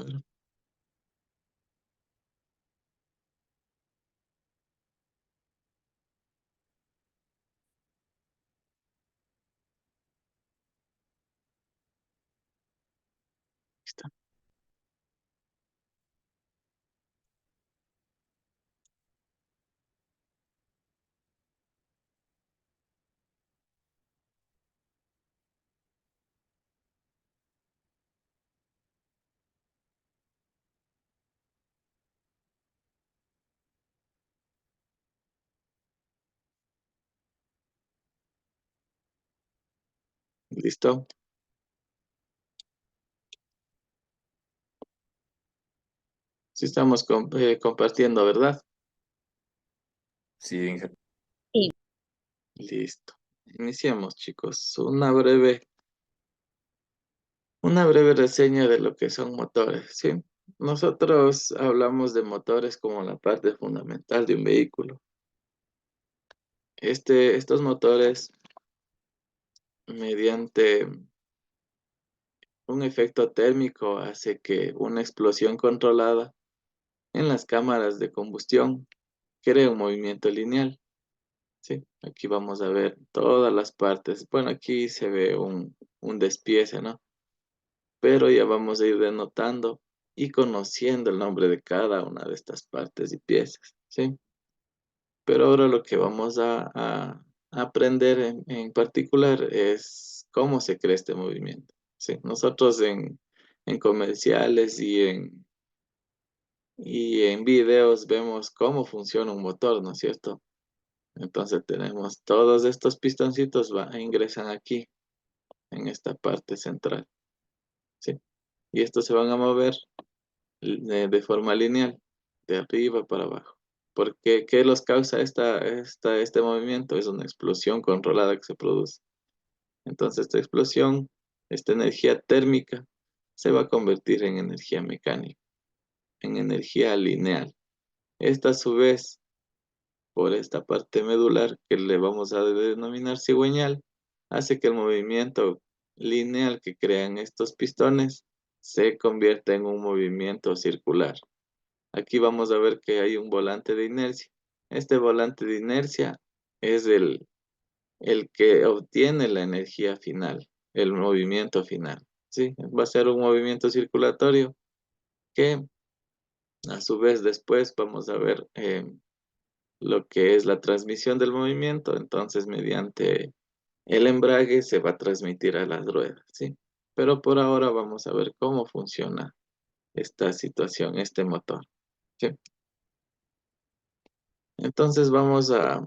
Listo. Listo. Sí estamos compartiendo, ¿verdad? Sí, Inge. Sí. Listo. Iniciamos, chicos. Una breve reseña de lo que son motores, ¿sí? Nosotros hablamos de motores como la parte fundamental de un vehículo. Estos motores, mediante un efecto térmico, hace que una explosión controlada en las cámaras de combustión cree un movimiento lineal, ¿sí? Aquí vamos a ver todas las partes. Bueno, aquí se ve un despiece, ¿no? Pero ya vamos a ir denotando y conociendo el nombre de cada una de estas partes y piezas, ¿sí? Pero ahora lo que vamos a aprender en particular es cómo se crea este movimiento, ¿sí? Nosotros en comerciales y en videos vemos cómo funciona un motor, ¿no es cierto? Entonces tenemos todos estos pistoncitos ingresan aquí, en esta parte central, ¿sí? Y estos se van a mover de forma lineal, de arriba para abajo. ¿Qué los causa este movimiento? Es una explosión controlada que se produce. Entonces esta explosión, esta energía térmica, se va a convertir en energía mecánica, en energía lineal. Esta a su vez, por esta parte medular que le vamos a denominar cigüeñal, hace que el movimiento lineal que crean estos pistones se convierta en un movimiento circular. Aquí vamos a ver que hay un volante de inercia. Este volante de inercia es el que obtiene la energía final, el movimiento final, ¿sí? Va a ser un movimiento circulatorio que a su vez después vamos a ver lo que es la transmisión del movimiento. Entonces, mediante el embrague se va a transmitir a las ruedas, ¿sí? Pero por ahora vamos a ver cómo funciona esta situación, este motor, ¿sí? Entonces vamos a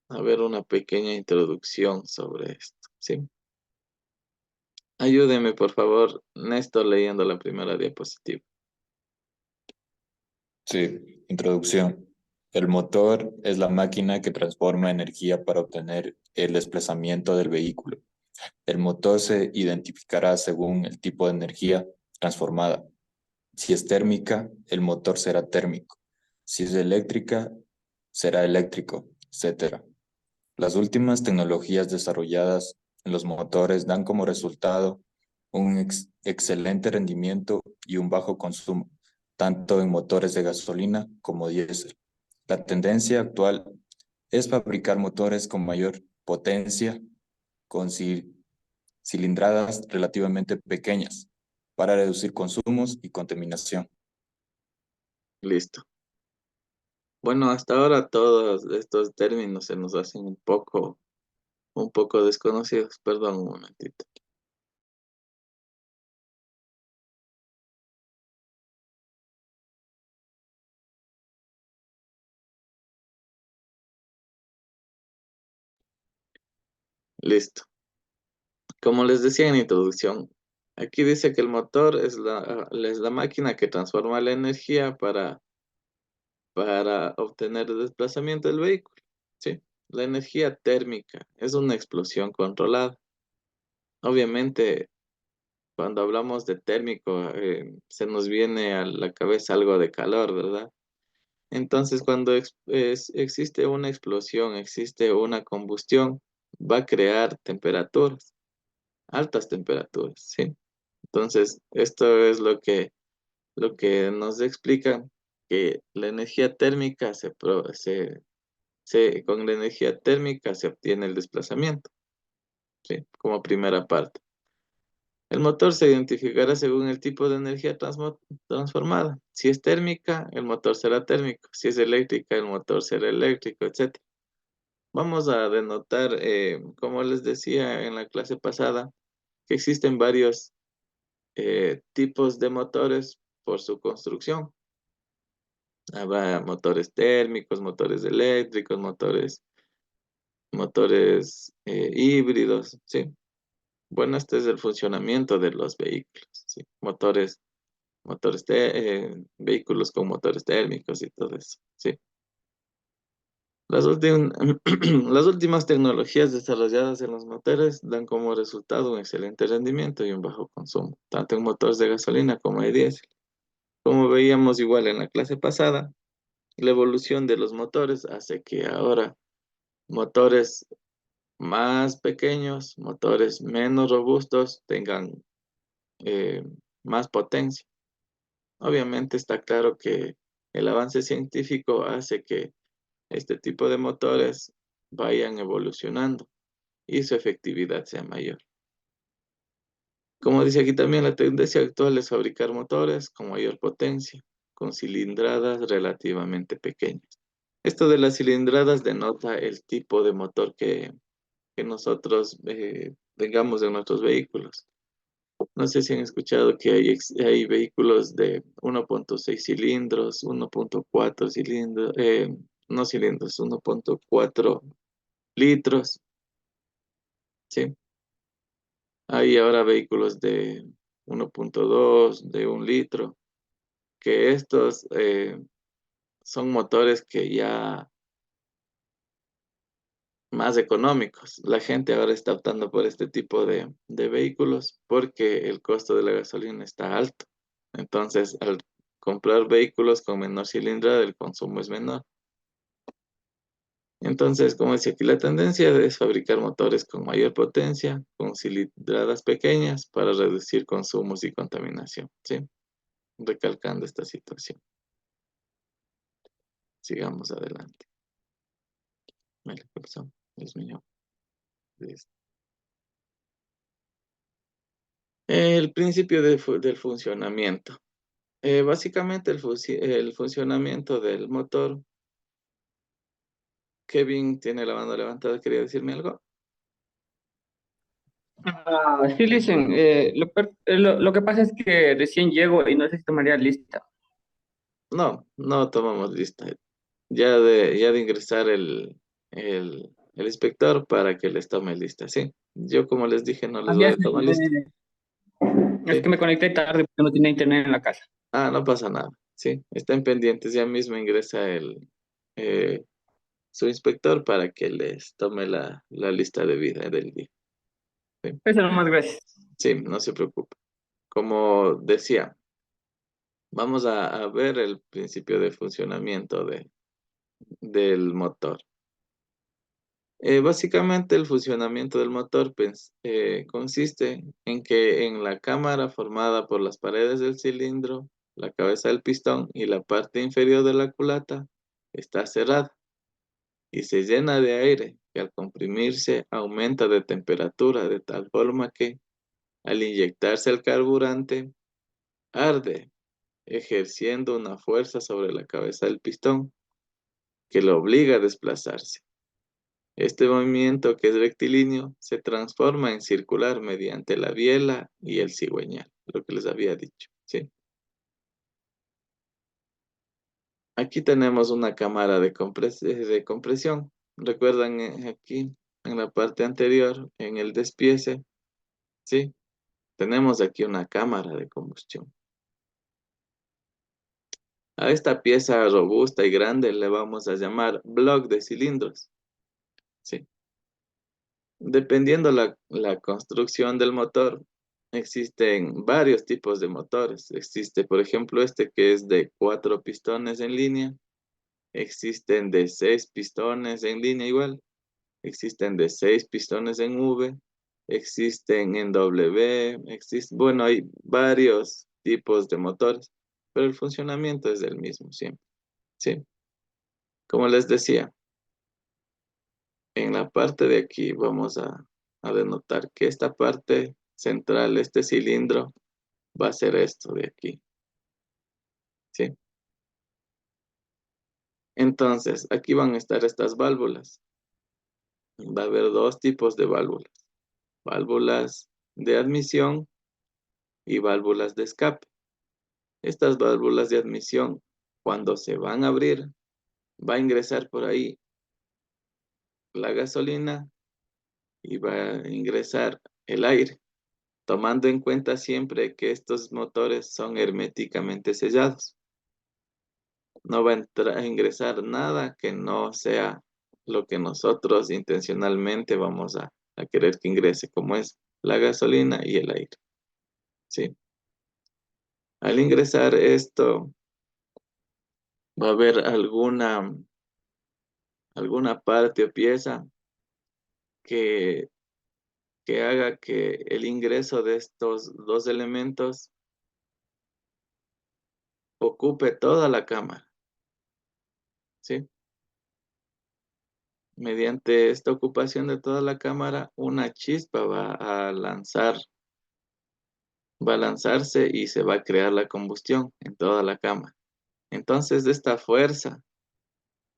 ver una pequeña introducción sobre esto, ¿sí? Ayúdeme, por favor, Néstor, leyendo la primera diapositiva. Sí, introducción. El motor es la máquina que transforma energía para obtener el desplazamiento del vehículo. El motor se identificará según el tipo de energía transformada. Si es térmica, el motor será térmico. Si es eléctrica, será eléctrico, etc. Las últimas tecnologías desarrolladas en los motores dan como resultado un excelente rendimiento y un bajo consumo, tanto en motores de gasolina como diésel. La tendencia actual es fabricar motores con mayor potencia, con cilindradas relativamente pequeñas, para reducir consumos y contaminación. Listo. Bueno, hasta ahora todos estos términos se nos hacen un poco desconocidos. Perdón, un momentito. Listo. Como les decía en introducción, aquí dice que el motor es la máquina que transforma la energía para obtener el desplazamiento del vehículo, ¿sí? La energía térmica es una explosión controlada. Obviamente, cuando hablamos de térmico, se nos viene a la cabeza algo de calor, ¿verdad? Entonces, cuando existe una explosión, existe una combustión, va a crear temperaturas, altas temperaturas, ¿sí? Entonces, esto es lo que lo que nos explica que la energía térmica con la energía térmica se obtiene el desplazamiento, ¿sí? Como primera parte. El motor se identificará según el tipo de energía transformada. Si es térmica, el motor será térmico. Si es eléctrica, el motor será eléctrico, etc. Vamos a denotar, como les decía en la clase pasada, que existen varios tipos de motores por su construcción. Habrá motores térmicos, motores eléctricos, motores híbridos, ¿sí? Bueno, este es el funcionamiento de los vehículos, ¿sí? Vehículos con motores térmicos y todo eso, ¿sí? Las últimas tecnologías desarrolladas en los motores dan como resultado un excelente rendimiento y un bajo consumo, tanto en motores de gasolina como de diésel. Como veíamos igual en la clase pasada, la evolución de los motores hace que ahora motores más pequeños, motores menos robustos, tengan eh, más potencia. Obviamente está claro que el avance científico hace que este tipo de motores vayan evolucionando y su efectividad sea mayor. Como dice aquí también, la tendencia actual es fabricar motores con mayor potencia, con cilindradas relativamente pequeñas. Esto de las cilindradas denota el tipo de motor que nosotros tengamos en nuestros vehículos. No sé si han escuchado que hay vehículos de 1.6 cilindros, 1.4 cilindros, no cilindros, 1.4 litros, ¿sí? Hay ahora vehículos de 1.2, de 1 litro, que estos son motores que ya más económicos. La gente ahora está optando por este tipo de vehículos porque el costo de la gasolina está alto. Entonces, al comprar vehículos con menor cilindrada, el consumo es menor. Entonces, como decía aquí, la tendencia es fabricar motores con mayor potencia, con cilindradas pequeñas para reducir consumos y contaminación, ¿sí? Recalcando esta situación. Sigamos adelante. Mira, ¿qué pasó? Dios mío. Listo. El principio del funcionamiento. Básicamente el funcionamiento del motor. Kevin tiene la mano levantada, ¿quería decirme algo? Sí, listen, lo que pasa es que recién llego y no sé si tomaría lista. No, no tomamos lista. Ya de ingresar el inspector para que les tome lista, ¿sí? Yo, como les dije, no les voy Así a tomar lista, es ¿sí? que me conecté tarde porque no tenía internet en la casa. Ah, no pasa nada, ¿sí? Estén pendientes, ya mismo ingresa eh, su inspector para que les tome la lista de vida del día, ¿sí? Eso nomás, gracias. Sí, no se preocupe. Como decía, vamos a ver el principio de funcionamiento del motor. Básicamente el funcionamiento del motor consiste en que en la cámara formada por las paredes del cilindro, la cabeza del pistón y la parte inferior de la culata está cerrada y se llena de aire que al comprimirse aumenta de temperatura de tal forma que al inyectarse el carburante arde, ejerciendo una fuerza sobre la cabeza del pistón que lo obliga a desplazarse. Este movimiento, que es rectilíneo, se transforma en circular mediante la biela y el cigüeñal, lo que les había dicho, ¿sí? Aquí tenemos una cámara de compresión. Recuerdan aquí, en la parte anterior, en el despiece, ¿sí? Tenemos aquí una cámara de combustión. A esta pieza robusta y grande le vamos a llamar bloque de cilindros, ¿sí? Dependiendo la construcción del motor, existen varios tipos de motores. Existe, por ejemplo, este que es de 4 pistones en línea. Existen de 6 pistones en línea igual. Existen de 6 pistones en V. Existen en W. Bueno, hay varios tipos de motores. pero el funcionamiento es el mismo siempre, ¿sí? Como les decía, en la parte de aquí vamos a denotar que esta parte central, este cilindro, va a ser esto de aquí, ¿sí? Entonces, aquí van a estar estas válvulas. Va a haber dos tipos de válvulas. Válvulas de admisión y válvulas de escape. Estas válvulas de admisión, cuando se van a abrir, va a ingresar por ahí la gasolina y va a ingresar el aire, tomando en cuenta siempre que estos motores son herméticamente sellados. No va a a ingresar nada que no sea lo que nosotros intencionalmente vamos a querer que ingrese, como es la gasolina y el aire, ¿sí? Al ingresar esto, va a haber alguna parte o pieza que, que haga que el ingreso de estos dos elementos ocupe toda la cámara, ¿sí? Mediante esta ocupación de toda la cámara, una chispa va a lanzarse y se va a crear la combustión en toda la cámara. Entonces, de esta fuerza,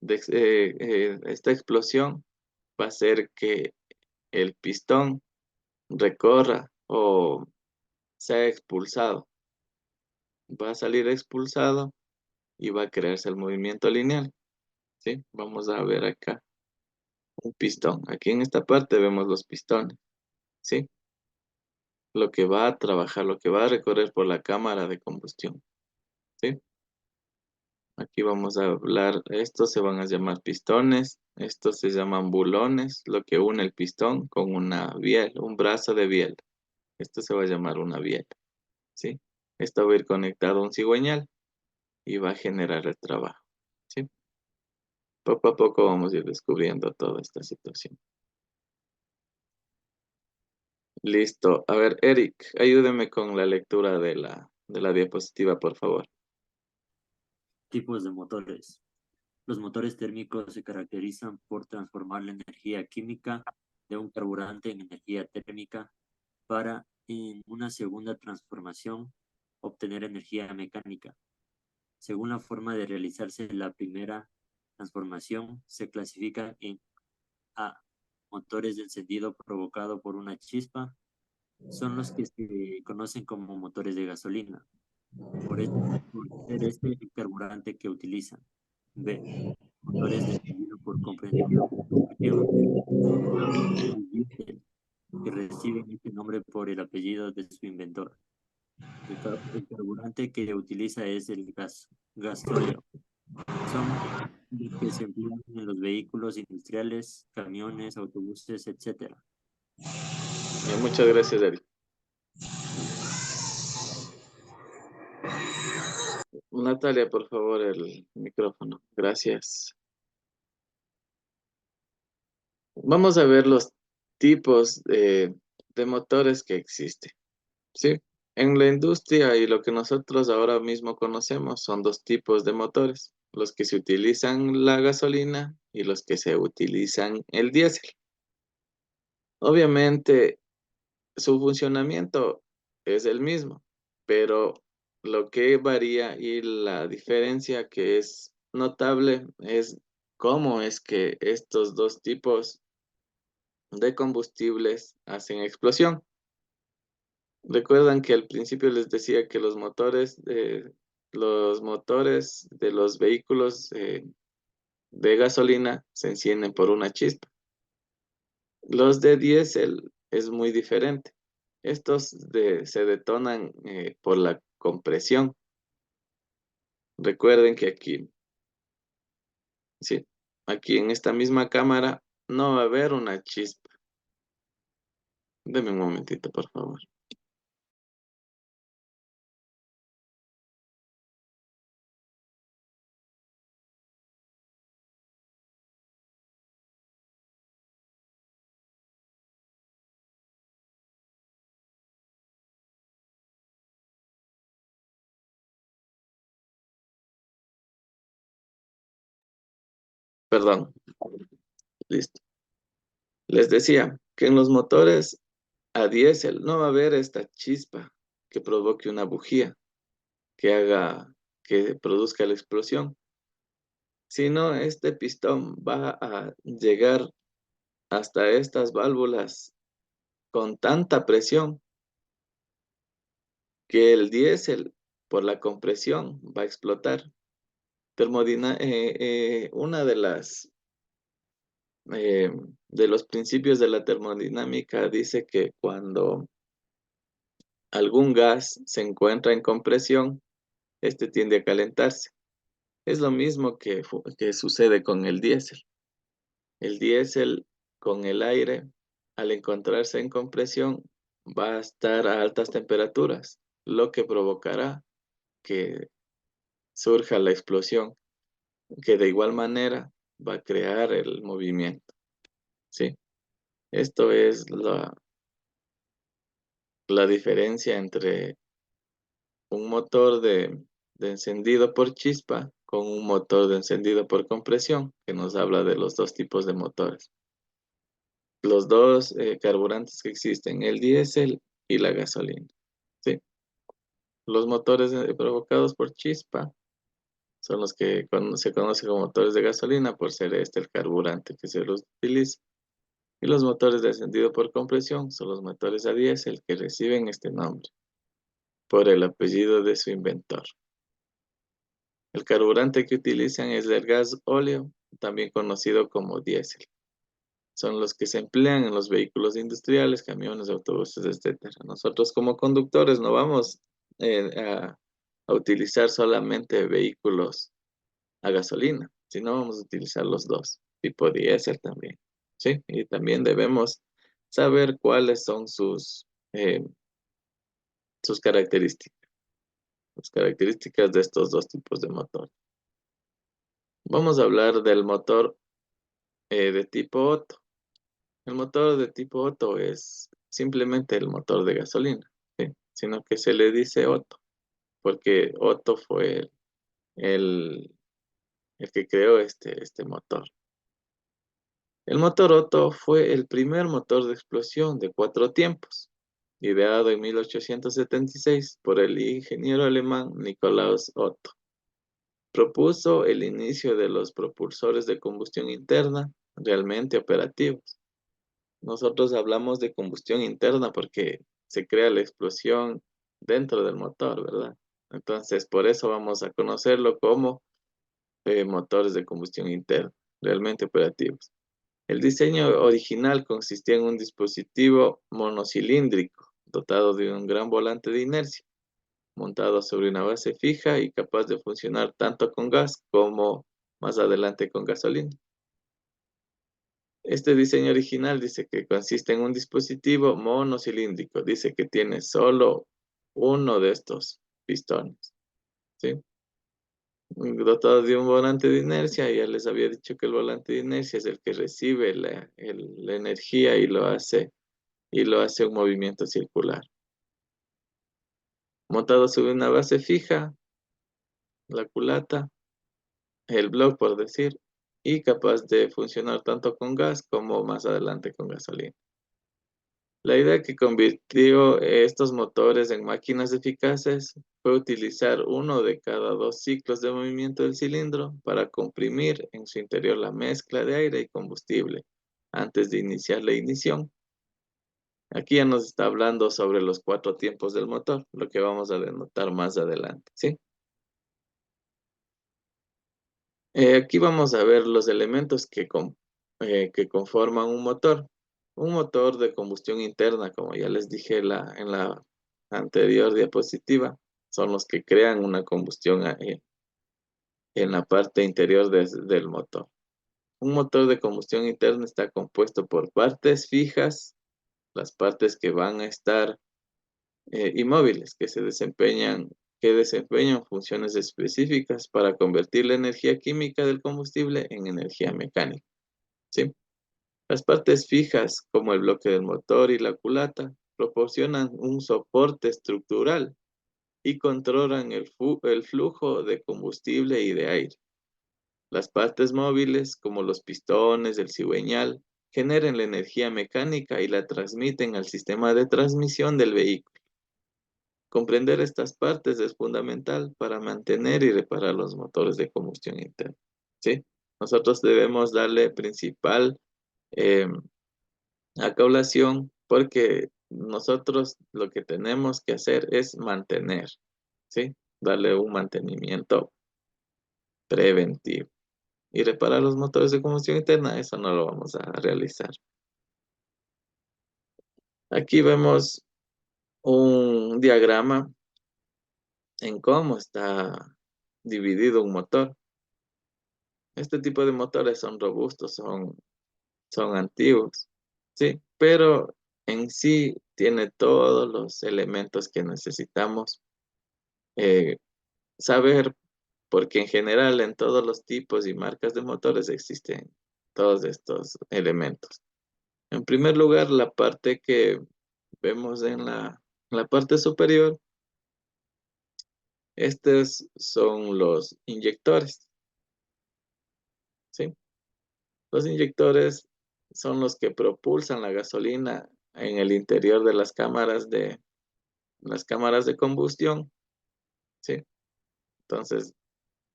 esta explosión va a hacer que el pistón recorra o sea expulsado. Va a salir expulsado y va a crearse el movimiento lineal, ¿sí? Vamos a ver acá un pistón. Aquí en esta parte vemos los pistones, ¿sí? Lo que va a trabajar, lo que va a recorrer por la cámara de combustión, ¿sí? Aquí vamos a hablar, estos se van a llamar pistones, estos se llaman bulones, lo que une el pistón con una biel, un brazo de biel. Esto se va a llamar una biel, ¿sí? Esto va a ir conectado a un cigüeñal y va a generar el trabajo, ¿sí? Poco a poco vamos a ir descubriendo toda esta situación. Listo. A ver, Eric, ayúdeme con la lectura de la diapositiva, por favor. Tipos de motores. Los motores térmicos se caracterizan por transformar la energía química de un carburante en energía térmica para, en una segunda transformación, obtener energía mecánica. Según la forma de realizarse la primera transformación, se clasifica en A. Motores de encendido provocado por una chispa. Son los que se conocen como motores de gasolina. Por ser este el carburante que utilizan. B. Motores de encendido por combustión. Son los motores diésel, que reciben este nombre por el apellido de su inventor. El carburante que utiliza es el gasóleo. Son los que se emplean en los vehículos industriales, camiones, autobuses, etc. Muchas gracias, Eric. Natalia, por favor, el micrófono. Gracias. Vamos a ver los tipos de motores que existen, ¿sí? En la industria y lo que nosotros ahora mismo conocemos son dos tipos de motores, los que se utilizan la gasolina y los que se utilizan el diésel. Obviamente, su funcionamiento es el mismo, pero lo que varía y la diferencia que es notable es cómo es que estos dos tipos de combustibles hacen explosión. Recuerdan que al principio les decía que los motores de los vehículos de gasolina se encienden por una chispa. Los de diésel es muy diferente. Se detonan por la compresión. Recuerden que aquí, sí, aquí en esta misma cámara no va a haber una chispa. Deme un momentito, por favor. Perdón, listo. Les decía que en los motores a diésel no va a haber esta chispa que provoque una bujía, que produzca la explosión, sino este pistón va a llegar hasta estas válvulas con tanta presión que el diésel, por la compresión, va a explotar. Una eh, de los principios de la termodinámica dice que cuando algún gas se encuentra en compresión, este tiende a calentarse. Es lo mismo que sucede con el diésel. El diésel con el aire, al encontrarse en compresión, va a estar a altas temperaturas, lo que provocará que surja la explosión, que de igual manera va a crear el movimiento. ¿Sí? Esto es la diferencia entre un motor de encendido por chispa con un motor de encendido por compresión, que nos habla de los dos tipos de motores. Los dos carburantes que existen, el diésel y la gasolina. ¿Sí? Los motores provocados por chispa son los que se conocen como motores de gasolina por ser este el carburante que se los utiliza. Y los motores de encendido por compresión son los motores a diésel que reciben este nombre por el apellido de su inventor. El carburante que utilizan es el gas óleo, también conocido como diésel. Son los que se emplean en los vehículos industriales, camiones, autobuses, etc. Nosotros como conductores no vamos a utilizar solamente vehículos a gasolina, sino vamos a utilizar los dos, tipo diésel también. ¿Sí? Y también debemos saber cuáles son sus características, las características de estos dos tipos de motor. Vamos a hablar del motor de tipo Otto. El motor de tipo Otto es simplemente el motor de gasolina, ¿sí? Sino que se le dice Otto, porque Otto fue el, el que creó este motor. El motor Otto fue el primer motor de explosión de 4 tiempos, ideado en 1876 por el ingeniero alemán Nikolaus Otto. Propuso el inicio de los propulsores de combustión interna realmente operativos. Nosotros hablamos de combustión interna porque se crea la explosión dentro del motor, ¿verdad? Entonces, por eso vamos a conocerlo como motores de combustión interna, realmente operativos. El diseño original consistía en un dispositivo monocilíndrico dotado de un gran volante de inercia, montado sobre una base fija y capaz de funcionar tanto con gas como más adelante con gasolina. Este diseño original dice que consiste en un dispositivo monocilíndrico, dice que tiene solo uno de estos pistones, ¿sí? Dotado de un volante de inercia, ya les había dicho que el volante de inercia es el que recibe la energía y lo hace un movimiento circular. Montado sobre una base fija, la culata, el bloque por decir, y capaz de funcionar tanto con gas como más adelante con gasolina. La idea que convirtió estos motores en máquinas eficaces fue utilizar uno de cada 2 ciclos de movimiento del cilindro para comprimir en su interior la mezcla de aire y combustible antes de iniciar la ignición. Aquí ya nos está hablando sobre los 4 tiempos del motor, lo que vamos a denotar más adelante, ¿sí? Aquí vamos a ver los elementos que conforman un motor. Un motor de combustión interna, como ya les dije en la anterior diapositiva, son los que crean una combustión en la parte interior del motor. Un motor de combustión interna está compuesto por partes fijas, las partes que van a estar inmóviles, que desempeñan funciones específicas para convertir la energía química del combustible en energía mecánica, ¿sí? Las partes fijas, como el bloque del motor y la culata, proporcionan un soporte estructural y controlan el flujo de combustible y de aire. Las partes móviles, como los pistones, el cigüeñal, generan la energía mecánica y la transmiten al sistema de transmisión del vehículo. Comprender estas partes es fundamental para mantener y reparar los motores de combustión interna. ¿Sí? Nosotros debemos darle principal acaulación porque nosotros lo que tenemos que hacer es mantener, ¿sí? Darle un mantenimiento preventivo. Y reparar los motores de combustión interna, eso no lo vamos a realizar. Aquí vemos un diagrama en cómo está dividido un motor. Este tipo de motores son robustos, son antiguos, ¿sí? Pero en sí tiene todos los elementos que necesitamos eh, saber, porque en general en todos los tipos y marcas de motores existen todos estos elementos. En primer lugar, la parte que vemos en la parte superior, estos son los inyectores, ¿sí? Los inyectores son los que propulsan la gasolina en el interior de las cámaras de combustión, ¿sí? Entonces,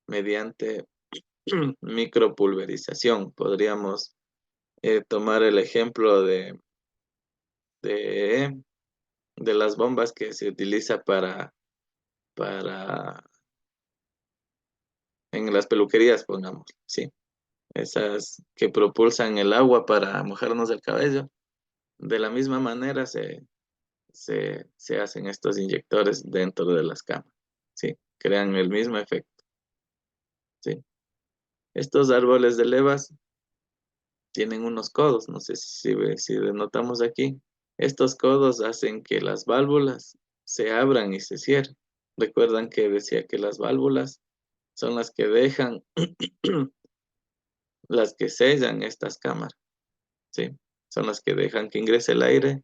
mediante micropulverización, podríamos tomar el ejemplo de, de las bombas que se utiliza para en las peluquerías, pongamos, ¿sí? Esas que propulsan el agua para mojarnos el cabello. De la misma manera se hacen estos inyectores dentro de las cámaras, ¿sí? Crean el mismo efecto, ¿sí? Estos árboles de levas tienen unos codos, no sé si notamos aquí. Estos codos hacen que las válvulas se abran y se cierren. Recuerdan que decía que las válvulas son las que dejan, las que sellan estas cámaras, ¿sí? Son las que dejan que ingrese el aire,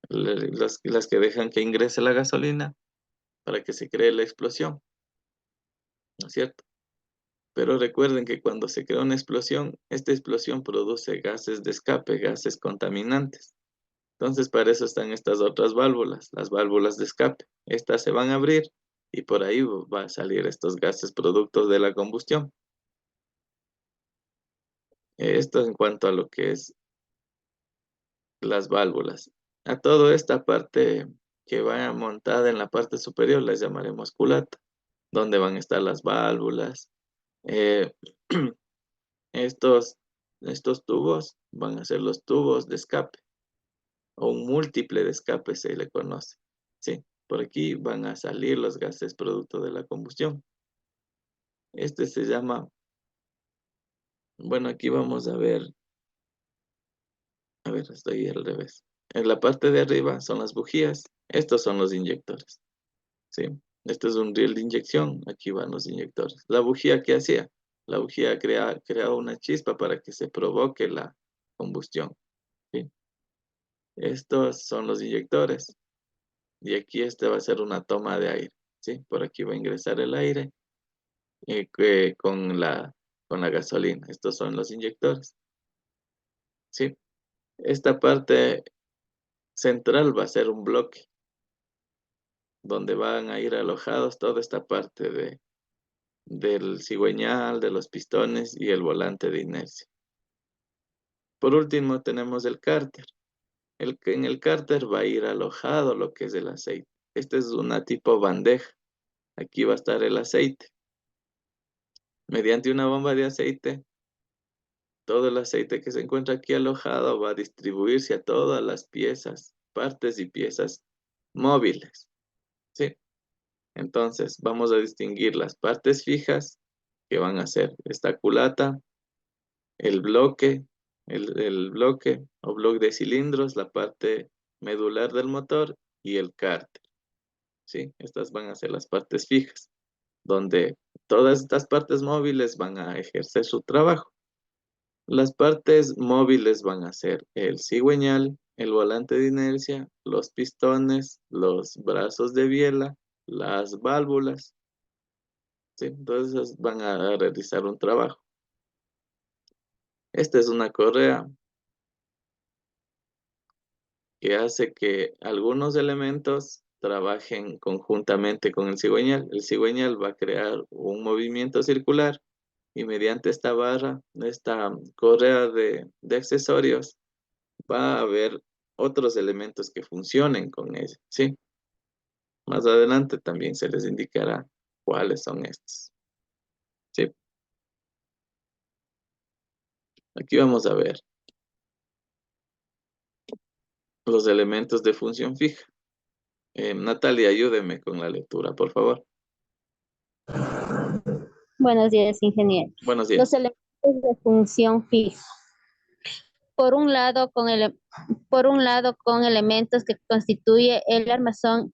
las que dejan que ingrese la gasolina para que se cree la explosión, ¿no es cierto? Pero recuerden que cuando se crea una explosión, esta explosión produce gases de escape, gases contaminantes. Entonces, para eso están estas otras válvulas, las válvulas de escape. Estas se van a abrir y por ahí va a salir estos gases productos de la combustión. Esto en cuanto a lo que es las válvulas. A toda esta parte que vaya montada en la parte superior les llamaremos culata, donde van a estar las válvulas. Eh, estos, estos tubos van a ser los tubos de escape o un múltiple de escape se le conoce. Sí, por aquí van a salir los gases producto de la combustión. Este se llama, bueno, aquí vamos a ver, estoy al revés. En la parte de arriba son las bujías, estos son los inyectores. Sí, este es un riel de inyección, aquí van los inyectores. La bujía, ¿qué hacía? La bujía creaba una chispa para que se provoque la combustión. ¿Sí? Estos son los inyectores. Y aquí este va a ser una toma de aire. ¿Sí? Por aquí va a ingresar el aire con la gasolina. Estos son los inyectores. ¿Sí? Esta parte central va a ser un bloque donde van a ir alojados toda esta parte del cigüeñal, de los pistones y el volante de inercia. Por último tenemos el cárter. En el cárter va a ir alojado lo que es el aceite. Este es una tipo bandeja. Aquí va a estar el aceite. Mediante una bomba de aceite, todo el aceite que se encuentra aquí alojado va a distribuirse a todas las piezas, partes y piezas móviles. ¿Sí? Entonces vamos a distinguir las partes fijas que van a ser esta culata, el bloque, el bloque o bloque de cilindros, la parte medular del motor y el cárter. ¿Sí? Estas van a ser las partes fijas, donde todas estas partes móviles van a ejercer su trabajo. Las partes móviles van a ser el cigüeñal, el volante de inercia, los pistones, los brazos de biela, las válvulas. ¿sí? Entonces van a realizar un trabajo. Esta es una correa que hace que algunos elementos trabajen conjuntamente con el cigüeñal. El cigüeñal va a crear un movimiento circular y mediante esta barra, esta correa de accesorios, va a haber otros elementos que funcionen con ella, ¿sí? Más adelante también se les indicará cuáles son estos, ¿sí? Aquí vamos a ver los elementos de función fija. Natalia, ayúdeme con la lectura, por favor. Buenos días, ingeniero. Buenos Los días. elementos de función fija. Por un lado, con elementos que constituye el armazón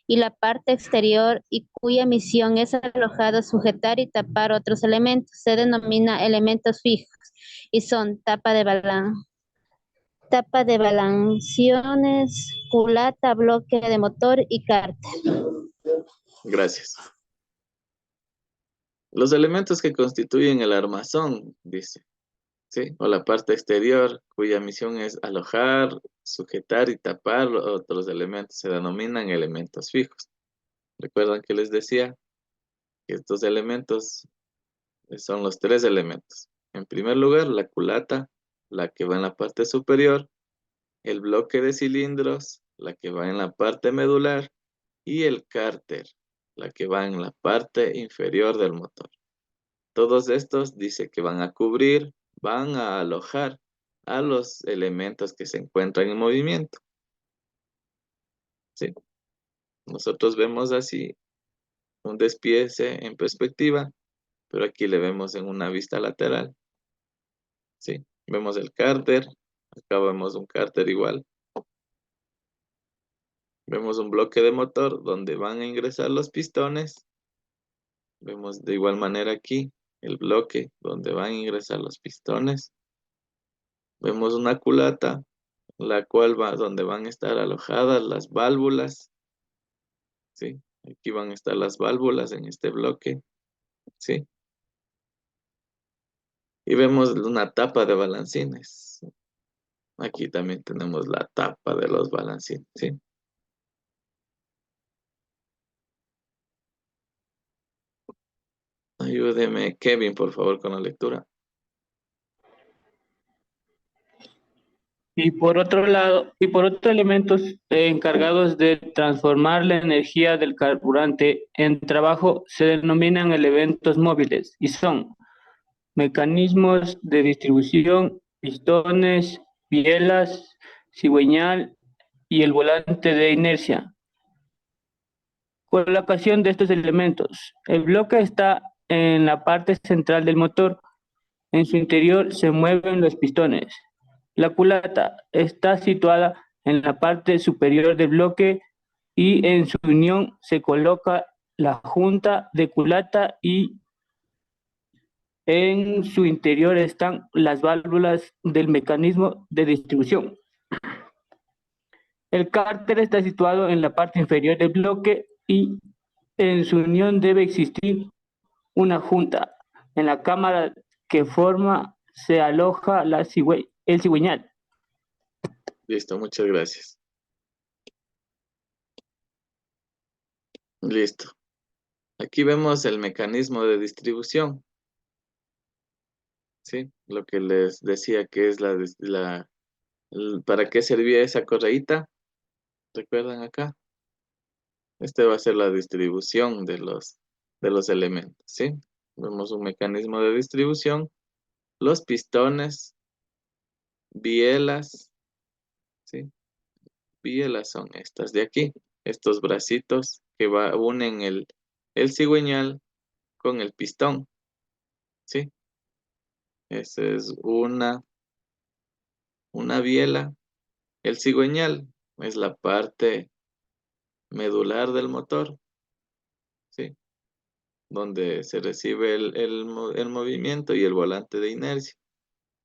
y la parte exterior y cuya misión es alojar, sujetar y tapar otros elementos. Se denomina elementos fijos y son tapa de balanciones, culata, bloque de motor y cárter. Gracias. Los elementos que constituyen el armazón, dice, ¿sí? O la parte exterior, cuya misión es alojar, sujetar y tapar otros elementos, se denominan elementos fijos. ¿Recuerdan que les decía que estos elementos son los tres elementos? En primer lugar, la culata, la que va en la parte superior, el bloque de cilindros, la que va en la parte medular, y el cárter, la que va en la parte inferior del motor. Todos estos dice que van a cubrir, van a alojar a los elementos que se encuentran en movimiento. ¿Sí? Nosotros vemos así un despiece en perspectiva, pero aquí le vemos en una vista lateral. ¿Sí? Vemos el cárter, acá vemos un cárter igual. Vemos un bloque de motor donde van a ingresar los pistones. Vemos de igual manera aquí el bloque donde van a ingresar los pistones. Vemos una culata, donde van a estar alojadas las válvulas. ¿Sí? Aquí van a estar las válvulas en este bloque. ¿Sí? Y vemos una tapa de balancines. Aquí también tenemos la tapa de los balancines. ¿Sí? Ayúdeme, Kevin, por favor, con la lectura. Y por otro lado, y por otros elementos encargados de transformar la energía del carburante en trabajo se denominan elementos móviles y son mecanismos de distribución, pistones, bielas, cigüeñal y el volante de inercia. Colocación de estos elementos. El bloque está en la parte central del motor. En su interior se mueven los pistones. La culata está situada en la parte superior del bloque y en su unión se coloca la junta de culata y en su interior están las válvulas del mecanismo de distribución. El cárter está situado en la parte inferior del bloque y en su unión debe existir una junta. En la cámara que forma se aloja el cigüeñal. Listo, muchas gracias. Listo. Aquí vemos el mecanismo de distribución. ¿Sí? Lo que les decía que es ¿para qué servía esa correíta? ¿Recuerdan acá? Este va a ser la distribución de los elementos, ¿sí? Vemos un mecanismo de distribución, los pistones, bielas, ¿sí? Bielas son estas de aquí, estos bracitos que unen el cigüeñal con el pistón, ¿sí? Esa es una biela. El cigüeñal es la parte medular del motor, ¿sí? Donde se recibe el movimiento y el volante de inercia.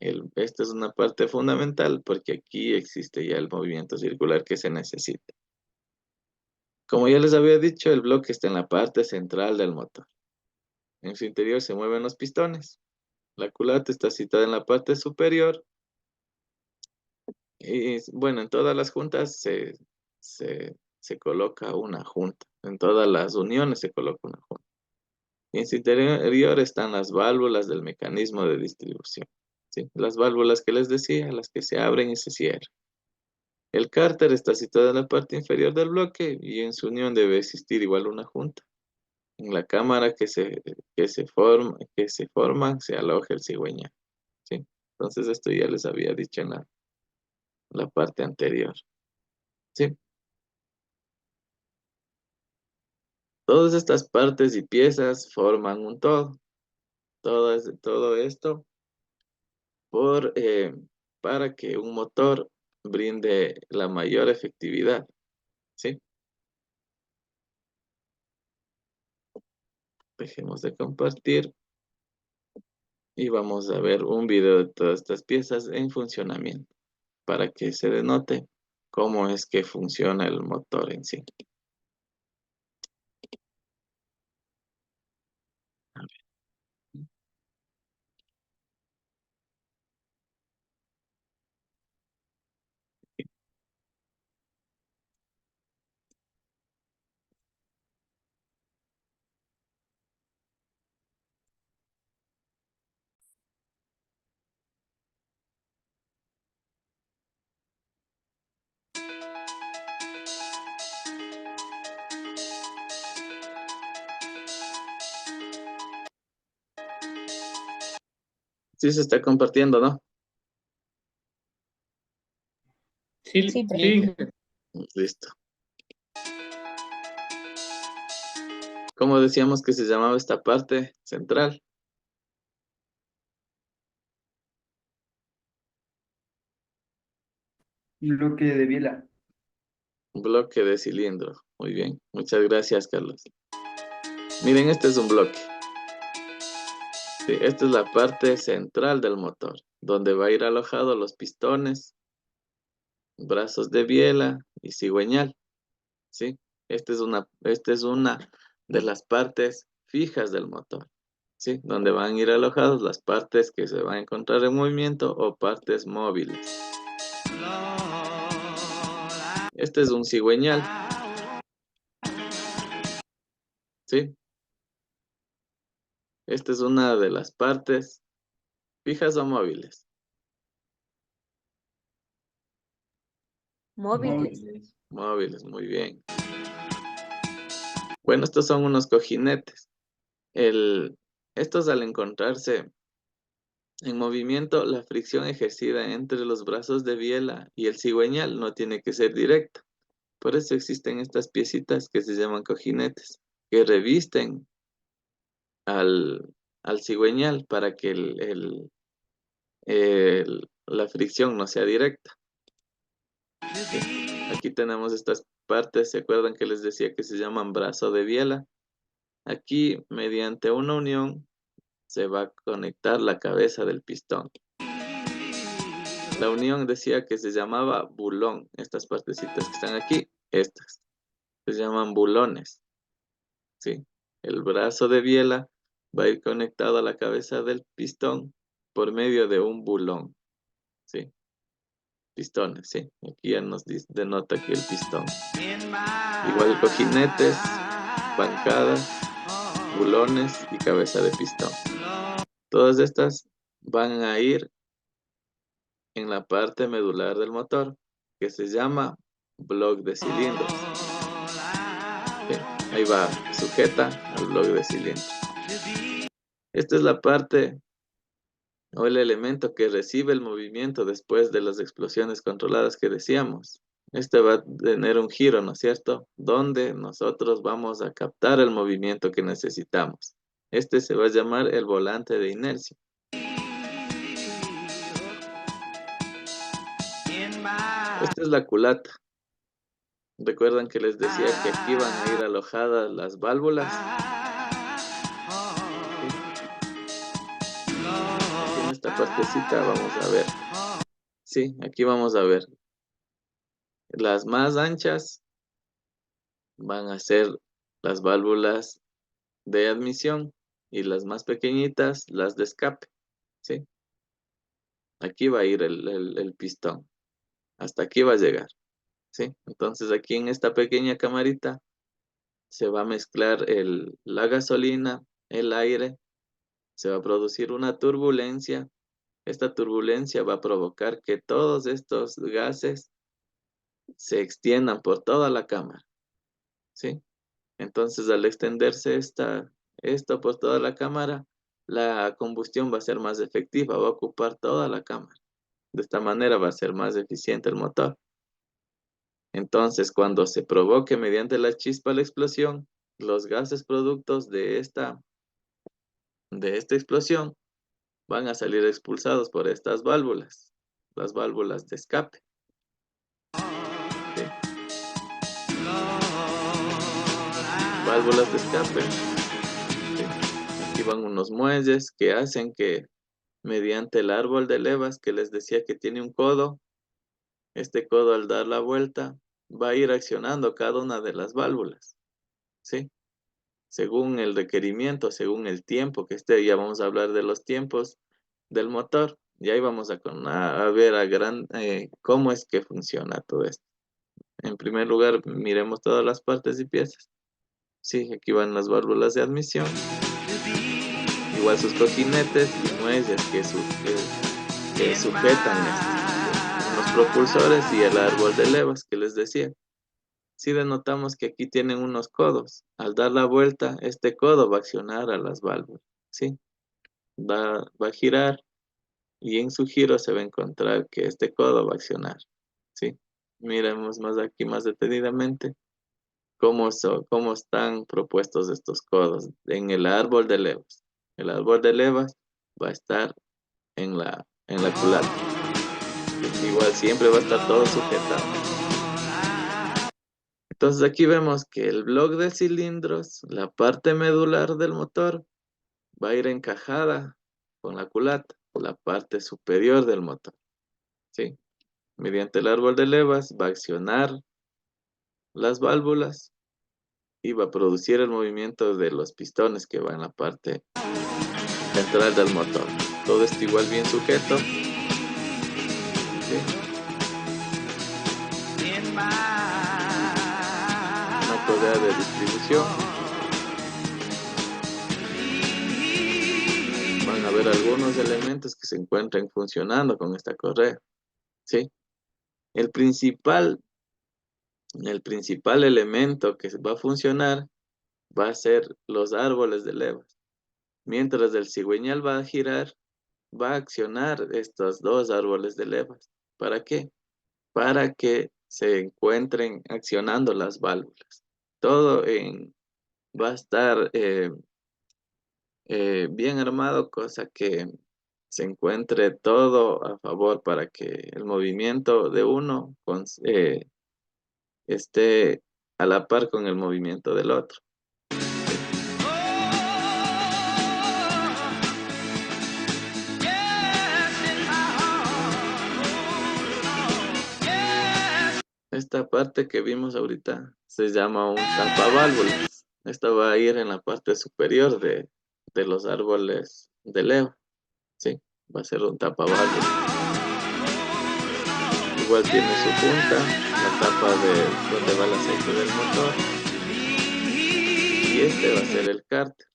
Esta es una parte fundamental porque aquí existe ya el movimiento circular que se necesita. Como ya les había dicho, el bloque está en la parte central del motor. En su interior se mueven los pistones. La culata está situada en la parte superior. Y bueno, en todas las juntas se coloca una junta. En todas las uniones se coloca una junta. Y en su interior están las válvulas del mecanismo de distribución. ¿Sí? Las válvulas que les decía, las que se abren y se cierran. El cárter está situado en la parte inferior del bloque y en su unión debe existir igual una junta. En la cámara que se forma se aloja el cigüeñal. ¿Sí? Entonces esto ya les había dicho en la parte anterior. ¿Sí? Todas estas partes y piezas forman un todo. Todo esto para que un motor brinde la mayor efectividad. ¿Sí? Dejemos de compartir y vamos a ver un video de todas estas piezas en funcionamiento para que se denote cómo es que funciona el motor en sí. Sí se está compartiendo, ¿no? Sí, Sí, sí. Listo. ¿Cómo decíamos que se llamaba esta parte central? Bloque de biela. Bloque de cilindro. Muy bien. Muchas gracias, Carlos. Miren, este es un bloque. Sí, esta es la parte central del motor, donde va a ir alojado los pistones, brazos de biela y cigüeñal. ¿Sí? Esta es una de las partes fijas del motor. ¿Sí? Donde van a ir alojados las partes que se van a encontrar en movimiento o partes móviles. Este es un cigüeñal. ¿Sí? Esta es una de las partes fijas o móviles. móviles. Móviles, muy bien. Bueno, estos son unos cojinetes. Estos al encontrarse en movimiento, la fricción ejercida entre los brazos de biela y el cigüeñal no tiene que ser directa. Por eso existen estas piecitas que se llaman cojinetes, que revisten al cigüeñal para que la fricción no sea directa. ¿Sí? Aquí tenemos estas partes, ¿se acuerdan que les decía que se llaman brazo de biela? Aquí, mediante una unión, se va a conectar la cabeza del pistón. La unión decía que se llamaba bulón. Estas partecitas que están aquí, estas, se llaman bulones. ¿Sí? El brazo de biela va a ir conectado a la cabeza del pistón por medio de un bulón. ¿Sí? Pistones, ¿sí? Aquí ya nos denota aquí el pistón. Igual cojinetes, bancadas, bulones y cabeza de pistón. Todas estas van a ir en la parte medular del motor, que se llama bloque de cilindros. ¿Sí? Ahí va, sujeta al bloque de cilindros. Esta es la parte o el elemento que recibe el movimiento después de las explosiones controladas que decíamos. Este va a tener un giro, ¿no es cierto? Donde nosotros vamos a captar el movimiento que necesitamos. Este se va a llamar el volante de inercia. Esta es la culata. Recuerdan que les decía que aquí van a ir alojadas las válvulas. Aquí en esta partecita vamos a ver. Sí, aquí vamos a ver. Las más anchas van a ser las válvulas de admisión y las más pequeñitas, las de escape, ¿sí? Aquí va a ir el pistón. Hasta aquí va a llegar, ¿sí? Entonces aquí en esta pequeña camarita se va a mezclar la gasolina, el aire, se va a producir una turbulencia. Esta turbulencia va a provocar que todos estos gases se extiendan por toda la cámara, ¿sí? Entonces, al extenderse esto por toda la cámara, la combustión va a ser más efectiva, va a ocupar toda la cámara. De esta manera va a ser más eficiente el motor. Entonces, cuando se provoque mediante la chispa la explosión, los gases productos de esta explosión van a salir expulsados por estas válvulas, las válvulas de escape. ¿Sí? Válvulas de escape. ¿Sí? Aquí van unos muelles que hacen que mediante el árbol de levas que les decía que tiene un codo, este codo al dar la vuelta va a ir accionando cada una de las válvulas, ¿sí? Según el requerimiento, según el tiempo que esté, ya vamos a hablar de los tiempos del motor, y ahí vamos a ver cómo es que funciona todo esto. En primer lugar, miremos todas las partes y piezas. Sí, aquí van las válvulas de admisión, igual sus cojinetes y muelles que sujetan los propulsores y el árbol de levas que les decía. Sí denotamos que aquí tienen unos codos. Al dar la vuelta, este codo va a accionar a las válvulas, ¿sí? Va a girar y en su giro se va a encontrar que este codo va a accionar, ¿sí? Miremos más detenidamente cómo están propuestos estos codos en el árbol de levas. El árbol de levas va a estar en la culata. Igual siempre va a estar todo sujetado. Entonces aquí vemos que el bloque de cilindros, la parte medular del motor, va a ir encajada con la culata, la parte superior del motor, ¿sí? Mediante el árbol de levas va a accionar las válvulas y va a producir el movimiento de los pistones que va en la parte central del motor. Todo esto igual bien sujeto, ¿sí? Una correa de distribución. Van a ver algunos elementos que se encuentran funcionando con esta correa, ¿sí? El principal elemento que va a funcionar va a ser los árboles de levas. Mientras el cigüeñal va a girar, va a accionar estos dos árboles de levas. ¿Para qué? Para que se encuentren accionando las válvulas. Todo va a estar bien armado, cosa que se encuentre todo a favor para que el movimiento de uno esté a la par con el movimiento del otro. Esta parte que vimos ahorita se llama un tapaválvulas. Esta va a ir en la parte superior de los árboles de leva, ¿sí? Va a ser un tapaválvulas. Igual tiene su punta, la tapa de donde va el aceite del motor. Y este va a ser el cárter.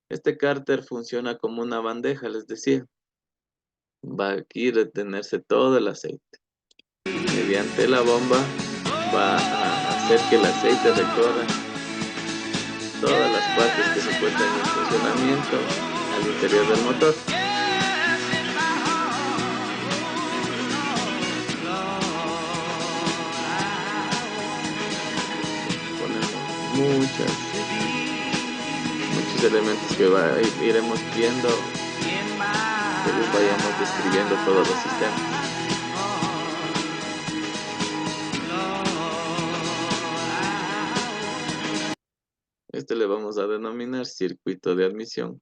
Este cárter funciona como una bandeja, les decía. Va aquí a retenerse todo el aceite. Mediante la bomba va a hacer que el aceite recorra todas las partes que se encuentran en funcionamiento al interior del motor. Ponemos muchos elementos que iremos viendo según vayamos describiendo todos los sistemas. Este le vamos a denominar circuito de admisión.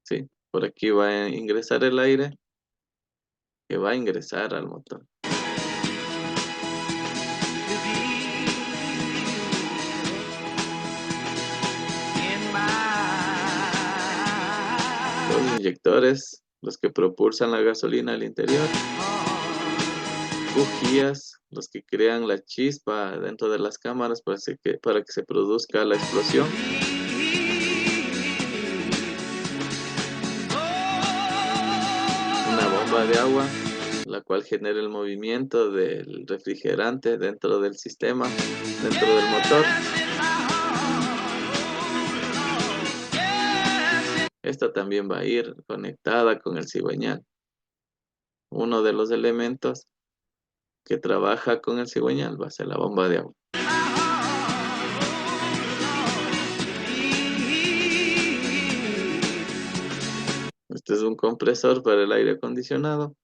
Sí, por aquí va a ingresar el aire que va a ingresar al motor. Los inyectores, los que propulsan la gasolina al interior. Bujías, los que crean la chispa dentro de las cámaras para que se produzca la explosión. Una bomba de agua, la cual genera el movimiento del refrigerante dentro del sistema, dentro del motor. Esta también va a ir conectada con el cigüeñal. Uno de los elementos que trabaja con el cigüeñal va a ser la bomba de agua. Este es un compresor para el aire acondicionado.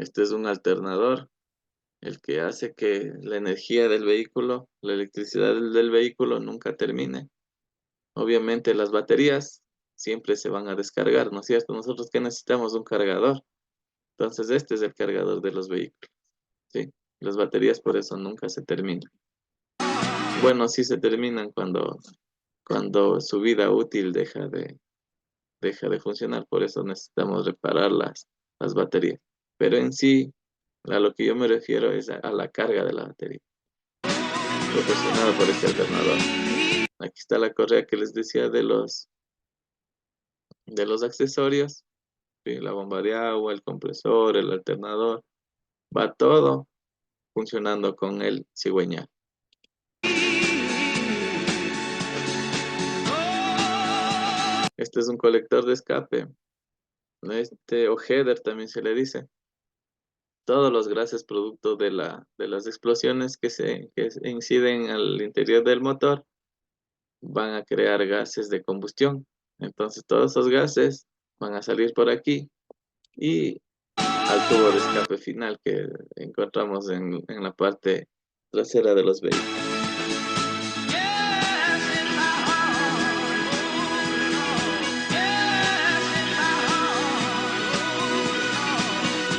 Este es un alternador, el que hace que la energía del vehículo, la electricidad del vehículo nunca termine. Obviamente las baterías siempre se van a descargar, ¿no es cierto? Nosotros que necesitamos un cargador. Entonces este es el cargador de los vehículos, ¿sí? Las baterías por eso nunca se terminan. Bueno, sí se terminan cuando su vida útil deja de funcionar, por eso necesitamos reparar las baterías. Pero en sí, a lo que yo me refiero es a la carga de la batería, proporcionada por este alternador. Aquí está la correa que les decía de los accesorios, ¿sí? La bomba de agua, el compresor, el alternador, va todo funcionando con el cigüeñal. Este es un colector de escape, o header también se le dice. Todos los gases producto de las explosiones que inciden al interior del motor van a crear gases de combustión. Entonces todos esos gases van a salir por aquí y al tubo de escape final que encontramos en la parte trasera de los vehículos.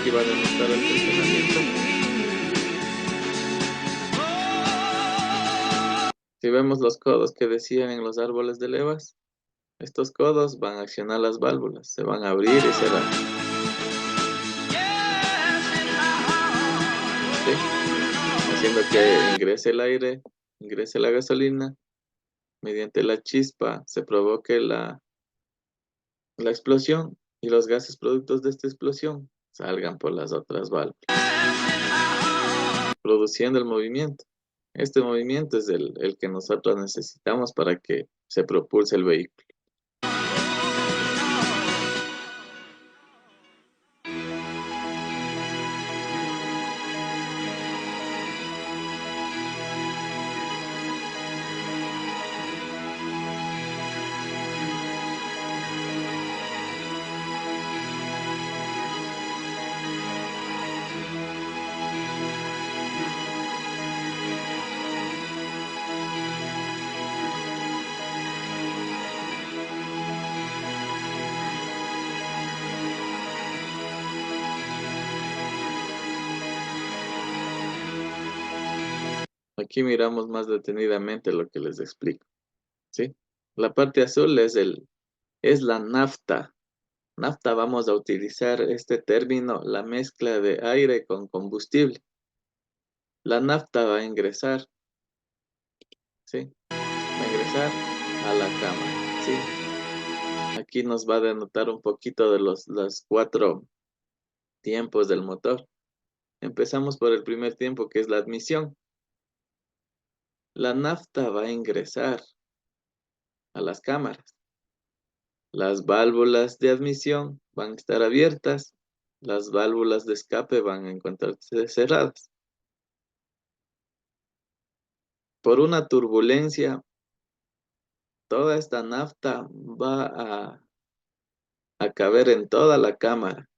Aquí va a demostrar el funcionamiento. Si vemos los codos que decían en los árboles de levas, estos codos van a accionar las válvulas, se van a abrir y cerrar. ¿Sí? Haciendo que ingrese el aire, ingrese la gasolina, mediante la chispa se provoque la explosión y los gases productos de esta explosión salgan por las otras válvulas, produciendo el movimiento. Este movimiento es el que nosotros necesitamos para que se propulse el vehículo. Aquí miramos más detenidamente lo que les explico, ¿sí? La parte azul es la nafta. Nafta, vamos a utilizar este término, la mezcla de aire con combustible. La nafta va a ingresar, ¿sí? Va a ingresar a la cámara, ¿sí? Aquí nos va a denotar un poquito de los 4 tiempos del motor. Empezamos por el primer tiempo, que es la admisión. La nafta va a ingresar a las cámaras. Las válvulas de admisión van a estar abiertas, las válvulas de escape van a encontrarse cerradas. Por una turbulencia, toda esta nafta va a caber en toda la cámara,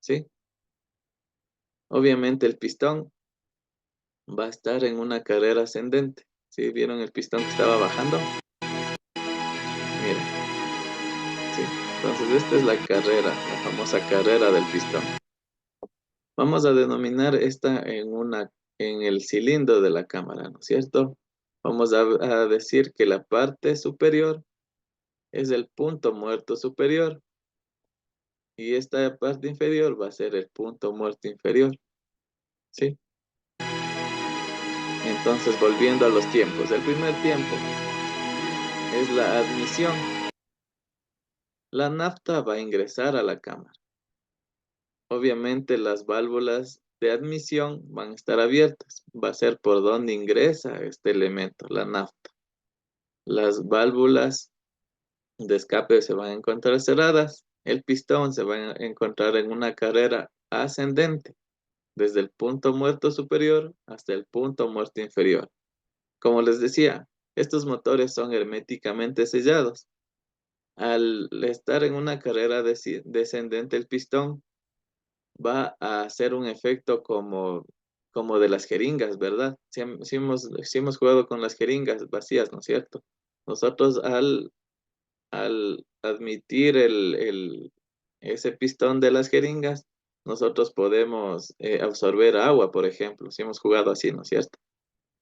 ¿sí? Obviamente el pistón va a estar en una carrera ascendente. ¿Sí? ¿Vieron el pistón que estaba bajando? Miren. ¿Sí? Entonces esta es la carrera, la famosa carrera del pistón. Vamos a denominar esta en el cilindro de la cámara, ¿no es cierto? Vamos a decir que la parte superior es el punto muerto superior y esta parte inferior va a ser el punto muerto inferior, ¿sí? Entonces, volviendo a los tiempos. El primer tiempo es la admisión. La nafta va a ingresar a la cámara. Obviamente las válvulas de admisión van a estar abiertas. Va a ser por donde ingresa este elemento, la nafta. Las válvulas de escape se van a encontrar cerradas. El pistón se va a encontrar en una carrera ascendente, desde el punto muerto superior hasta el punto muerto inferior. Como les decía, estos motores son herméticamente sellados. Al estar en una carrera descendente, el pistón va a hacer un efecto como de las jeringas, ¿verdad? Sí hemos jugado con las jeringas vacías, ¿no es cierto? Nosotros al admitir ese pistón de las jeringas, nosotros podemos absorber agua, por ejemplo, si hemos jugado así, ¿no es cierto?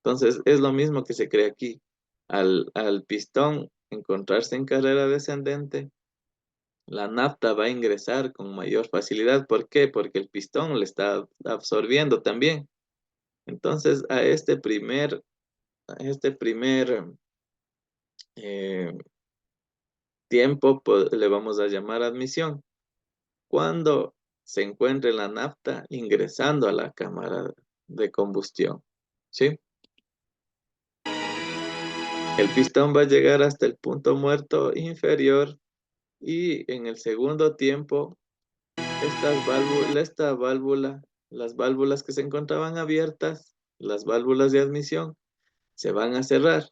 Entonces, es lo mismo que se cree aquí. Al pistón encontrarse en carrera descendente, la nafta va a ingresar con mayor facilidad. ¿Por qué? Porque el pistón le está absorbiendo también. Entonces, a este primer eh, tiempo le vamos a llamar admisión. Cuando se encuentre la nafta ingresando a la cámara de combustión, ¿sí? El pistón va a llegar hasta el punto muerto inferior y en el segundo tiempo, las válvulas que se encontraban abiertas, las válvulas de admisión, se van a cerrar.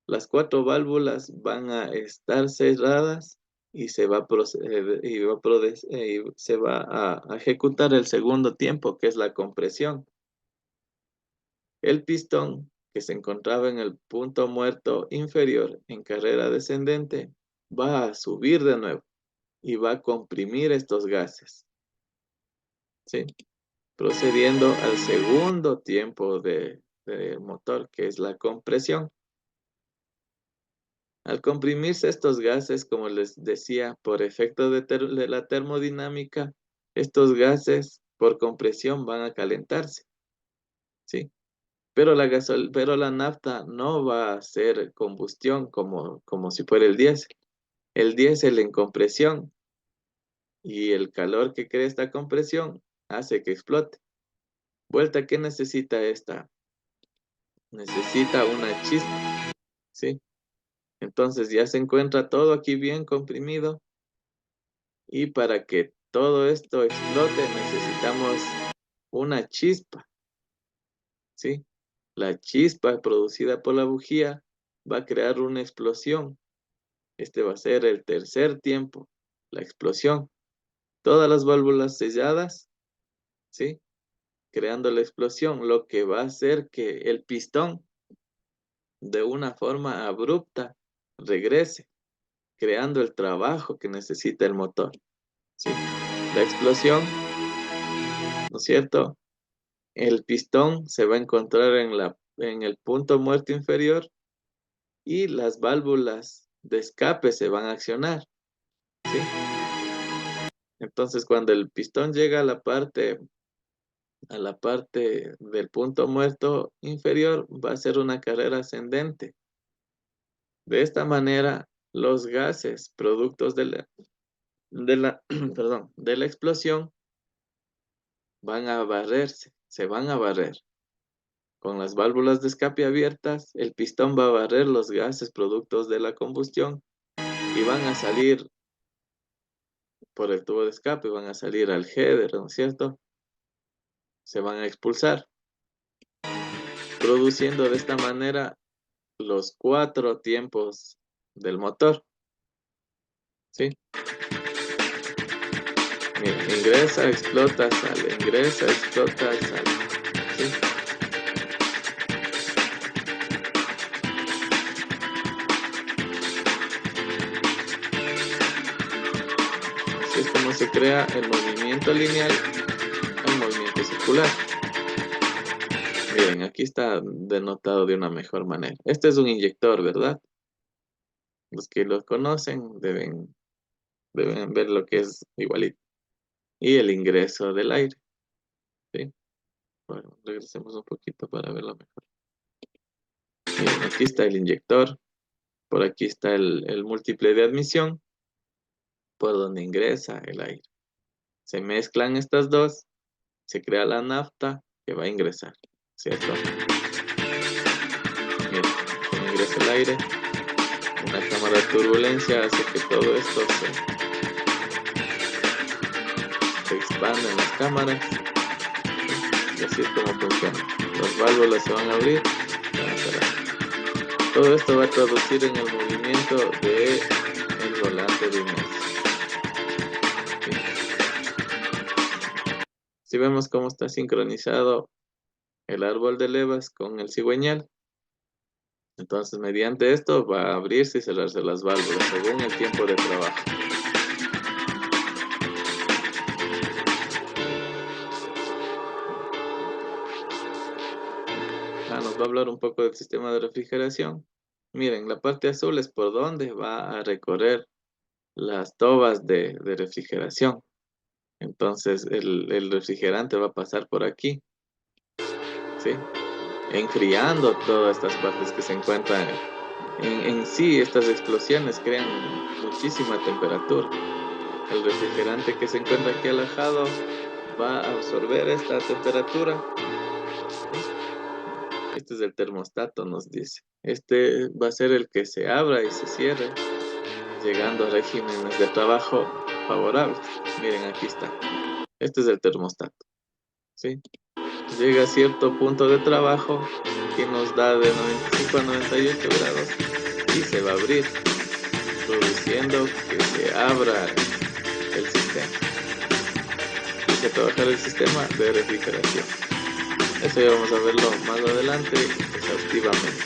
Las 4 válvulas van a estar cerradas y se va a ejecutar el segundo tiempo, que es la compresión. El pistón que se encontraba en el punto muerto inferior en carrera descendente va a subir de nuevo y va a comprimir estos gases, ¿sí? Procediendo al segundo tiempo del motor, que es la compresión. Al comprimirse estos gases, como les decía, por efecto de la termodinámica, estos gases por compresión van a calentarse, ¿sí? Pero la nafta no va a hacer combustión como si fuera el diésel. El diésel en compresión y el calor que crea esta compresión hace que explote. Vuelta, ¿qué necesita esta? Necesita una chispa, ¿sí? Entonces ya se encuentra todo aquí bien comprimido y para que todo esto explote necesitamos una chispa, ¿sí? La chispa producida por la bujía va a crear una explosión. Este va a ser el tercer tiempo, la explosión. Todas las válvulas selladas, ¿sí? Creando la explosión, lo que va a hacer que el pistón de una forma abrupta regrese, creando el trabajo que necesita el motor, ¿sí? La explosión, ¿no es cierto? El pistón se va a encontrar en el punto muerto inferior y las válvulas de escape se van a accionar, ¿sí? Entonces, cuando el pistón llega a la parte del punto muerto inferior, va a ser una carrera ascendente. De esta manera, los gases productos perdón, de la explosión van a barrerse, se van a barrer. Con las válvulas de escape abiertas, el pistón va a barrer los gases productos de la combustión y van a salir por el tubo de escape, van a salir al header, ¿no es cierto? Se van a expulsar, produciendo de esta manera los 4 tiempos del motor, ¿sí? Mira, ingresa, explota, sale, ingresa, explota, sale, ¿sí? Así es como se crea el movimiento lineal, el movimiento circular. Miren, aquí está denotado de una mejor manera. Este es un inyector, ¿verdad? Los que lo conocen deben ver lo que es igualito. Y el ingreso del aire. ¿Sí? Bueno, regresemos un poquito para verlo mejor. Miren, aquí está el inyector. Por aquí está el múltiple de admisión, por donde ingresa el aire. Se mezclan estas dos, se crea la nafta que va a ingresar, ¿cierto? Miren, como ingresa el aire, una cámara de turbulencia hace que todo esto se expanda en las cámaras. Y así es como funciona. Las válvulas se van a abrir, se van a cerrar. Todo esto va a traducir en el movimiento del volante de inercia. Si vemos cómo está sincronizado el árbol de levas con el cigüeñal, entonces mediante esto va a abrirse y cerrarse las válvulas según el tiempo de trabajo. Nos va a hablar un poco del sistema de refrigeración. Miren, la parte azul es por donde va a recorrer las tobas de refrigeración. Entonces el refrigerante va a pasar por aquí, ¿sí? Enfriando todas estas partes que se encuentran en sí. Estas explosiones crean muchísima temperatura. El refrigerante que se encuentra aquí alojado va a absorber esta temperatura. Este es el termostato, nos dice. Este va a ser el que se abra y se cierre, llegando a regímenes de trabajo favorables. Miren, aquí está. Este es el termostato, ¿sí? Llega a cierto punto de trabajo que nos da de 95 a 98 grados y se va a abrir, produciendo que se abra el sistema. Y a trabajar el sistema de refrigeración. Eso ya vamos a verlo más adelante exhaustivamente.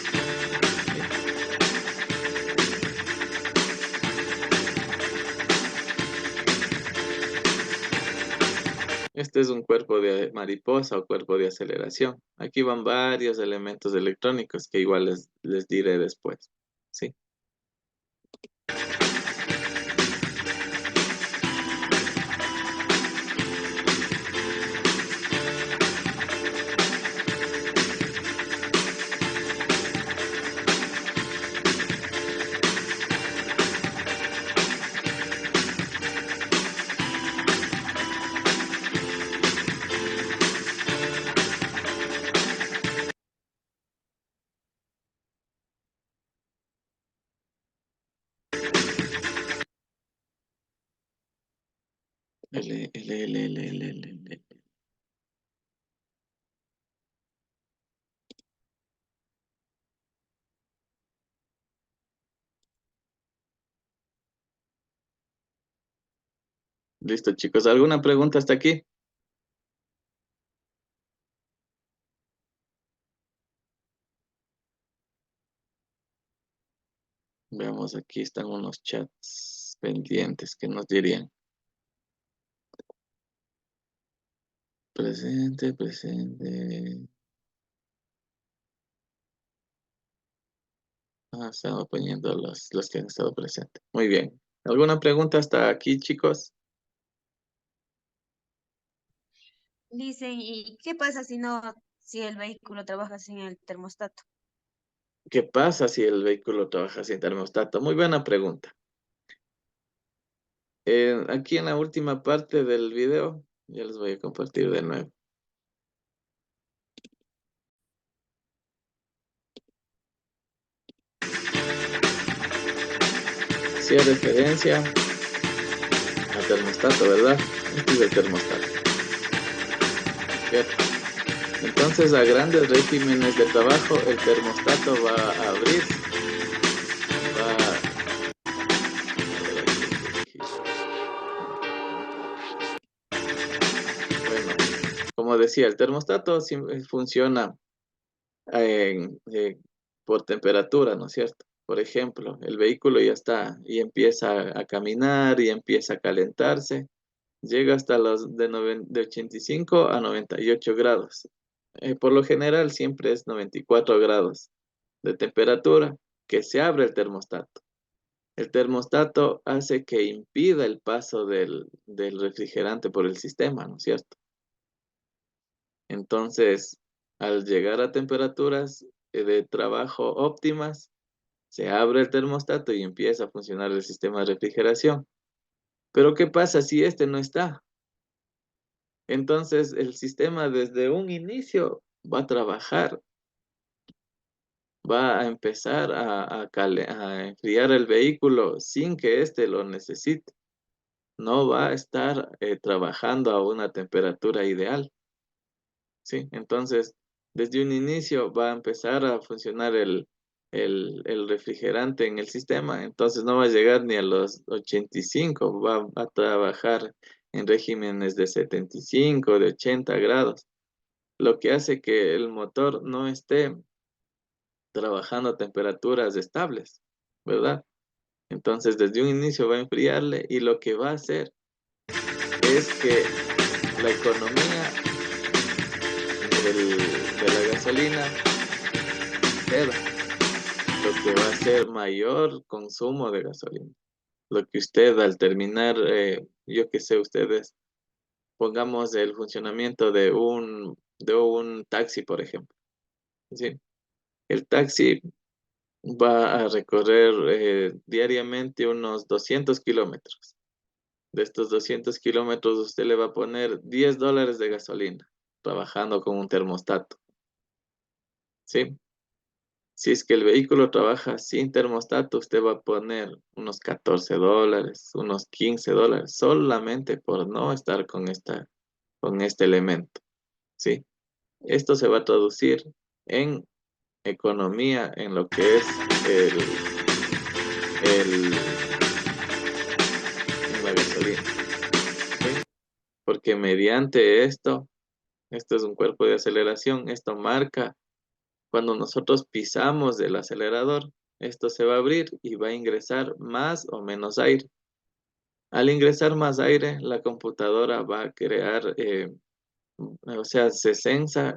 Este es un cuerpo de mariposa o cuerpo de aceleración. Aquí van varios elementos electrónicos que igual les diré después. ¿Sí? Listo, chicos. ¿Alguna pregunta hasta aquí? Veamos, aquí están unos chats pendientes que nos dirían. Presente, presente. Estamos poniendo los que han estado presentes. Muy bien. ¿Alguna pregunta hasta aquí, chicos? Dicen, ¿y qué pasa si el vehículo trabaja sin el termostato? ¿Qué pasa si el vehículo trabaja sin termostato? Muy buena pregunta. Aquí en la última parte del video, ya les voy a compartir de nuevo. Hacía referencia al termostato, ¿verdad? Este es el termostato. ¿Cierto? Entonces, a grandes regímenes de trabajo, el termostato va a abrir, bueno, como decía, el termostato funciona por temperatura, ¿no es cierto? Por ejemplo, el vehículo ya está y empieza a caminar y empieza a calentarse. llega hasta los de 85 a 98 grados. Por lo general siempre es 94 grados de temperatura que se abre el termostato. El termostato hace que impida el paso del refrigerante por el sistema, ¿no es cierto? Entonces, al llegar a temperaturas de trabajo óptimas, se abre el termostato y empieza a funcionar el sistema de refrigeración. Pero ¿qué pasa si este no está? Entonces, el sistema desde un inicio va a trabajar, va a empezar a enfriar el vehículo sin que éste lo necesite. No va a estar trabajando a una temperatura ideal, ¿sí? Entonces, desde un inicio va a empezar a funcionar el refrigerante en el sistema, entonces no va a llegar ni a los 85, va a trabajar en regímenes de 75, de 80 grados, lo que hace que el motor no esté trabajando a temperaturas estables, ¿verdad? Entonces, desde un inicio va a enfriarle y lo que va a hacer es que la economía de la gasolina ceda, lo que va a ser mayor consumo de gasolina. Lo que usted al terminar, yo que sé, ustedes, pongamos el funcionamiento de un taxi, por ejemplo, ¿sí? El taxi va a recorrer diariamente unos 200 kilómetros. De estos 200 kilómetros usted le va a poner $10 de gasolina, trabajando con un termostato, ¿sí? Si es que el vehículo trabaja sin termostato, usted va a poner unos $14, unos $15, solamente por no estar con este elemento, ¿sí? Esto se va a traducir en economía, en lo que es en la gasolina, ¿sí? Porque mediante esto es un cuerpo de aceleración, esto marca cuando nosotros pisamos el acelerador, esto se va a abrir y va a ingresar más o menos aire. Al ingresar más aire, la computadora va a crear, o sea, se sensa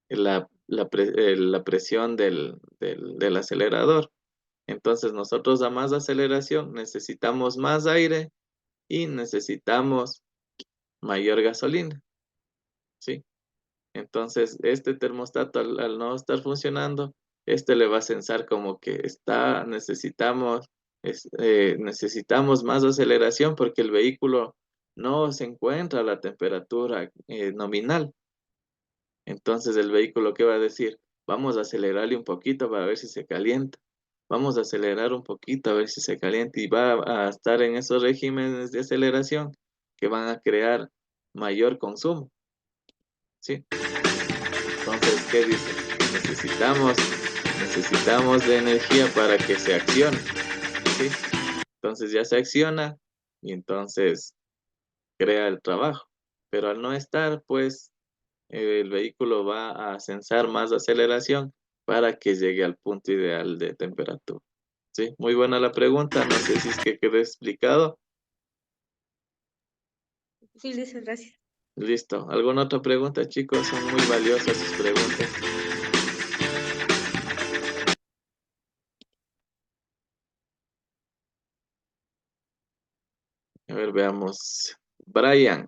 la presión del acelerador. Entonces nosotros a más aceleración necesitamos más aire y necesitamos mayor gasolina, ¿sí? Entonces, este termostato al no estar funcionando, este le va a censar como que necesitamos más aceleración porque el vehículo no se encuentra a la temperatura nominal. Entonces, el vehículo, ¿qué va a decir? Vamos a acelerarle un poquito para ver si se calienta. Vamos a acelerar un poquito a ver si se calienta y va a estar en esos regímenes de aceleración que van a crear mayor consumo, ¿sí? Entonces, ¿qué dice? Necesitamos, necesitamos de energía para que se accione, ¿sí? Entonces ya se acciona y entonces crea el trabajo. Pero al no estar, pues el vehículo va a censar más aceleración para que llegue al punto ideal de temperatura. ¿Sí? Muy buena la pregunta. No sé si es que quedó explicado. Sí, Luis, gracias. Listo. ¿Alguna otra pregunta, chicos? Son muy valiosas sus preguntas. A ver, veamos. Brian,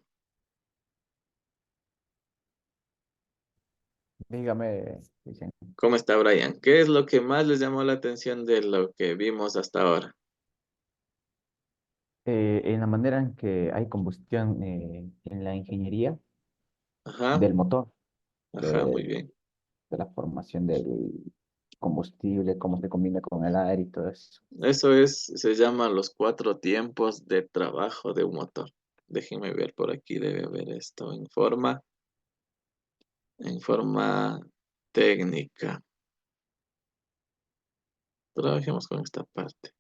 Dígame, dicen, ¿cómo está Brian? ¿Qué es lo que más les llamó la atención de lo que vimos hasta ahora? en la manera en que hay combustión en la ingeniería Ajá, del motor, ajá, de, muy bien. de la formación del combustible, cómo se combina con el aire y todo eso. Se llaman los 4 tiempos de trabajo de un motor. Déjenme ver por aquí, debe haber esto en forma técnica. Trabajemos con esta parte.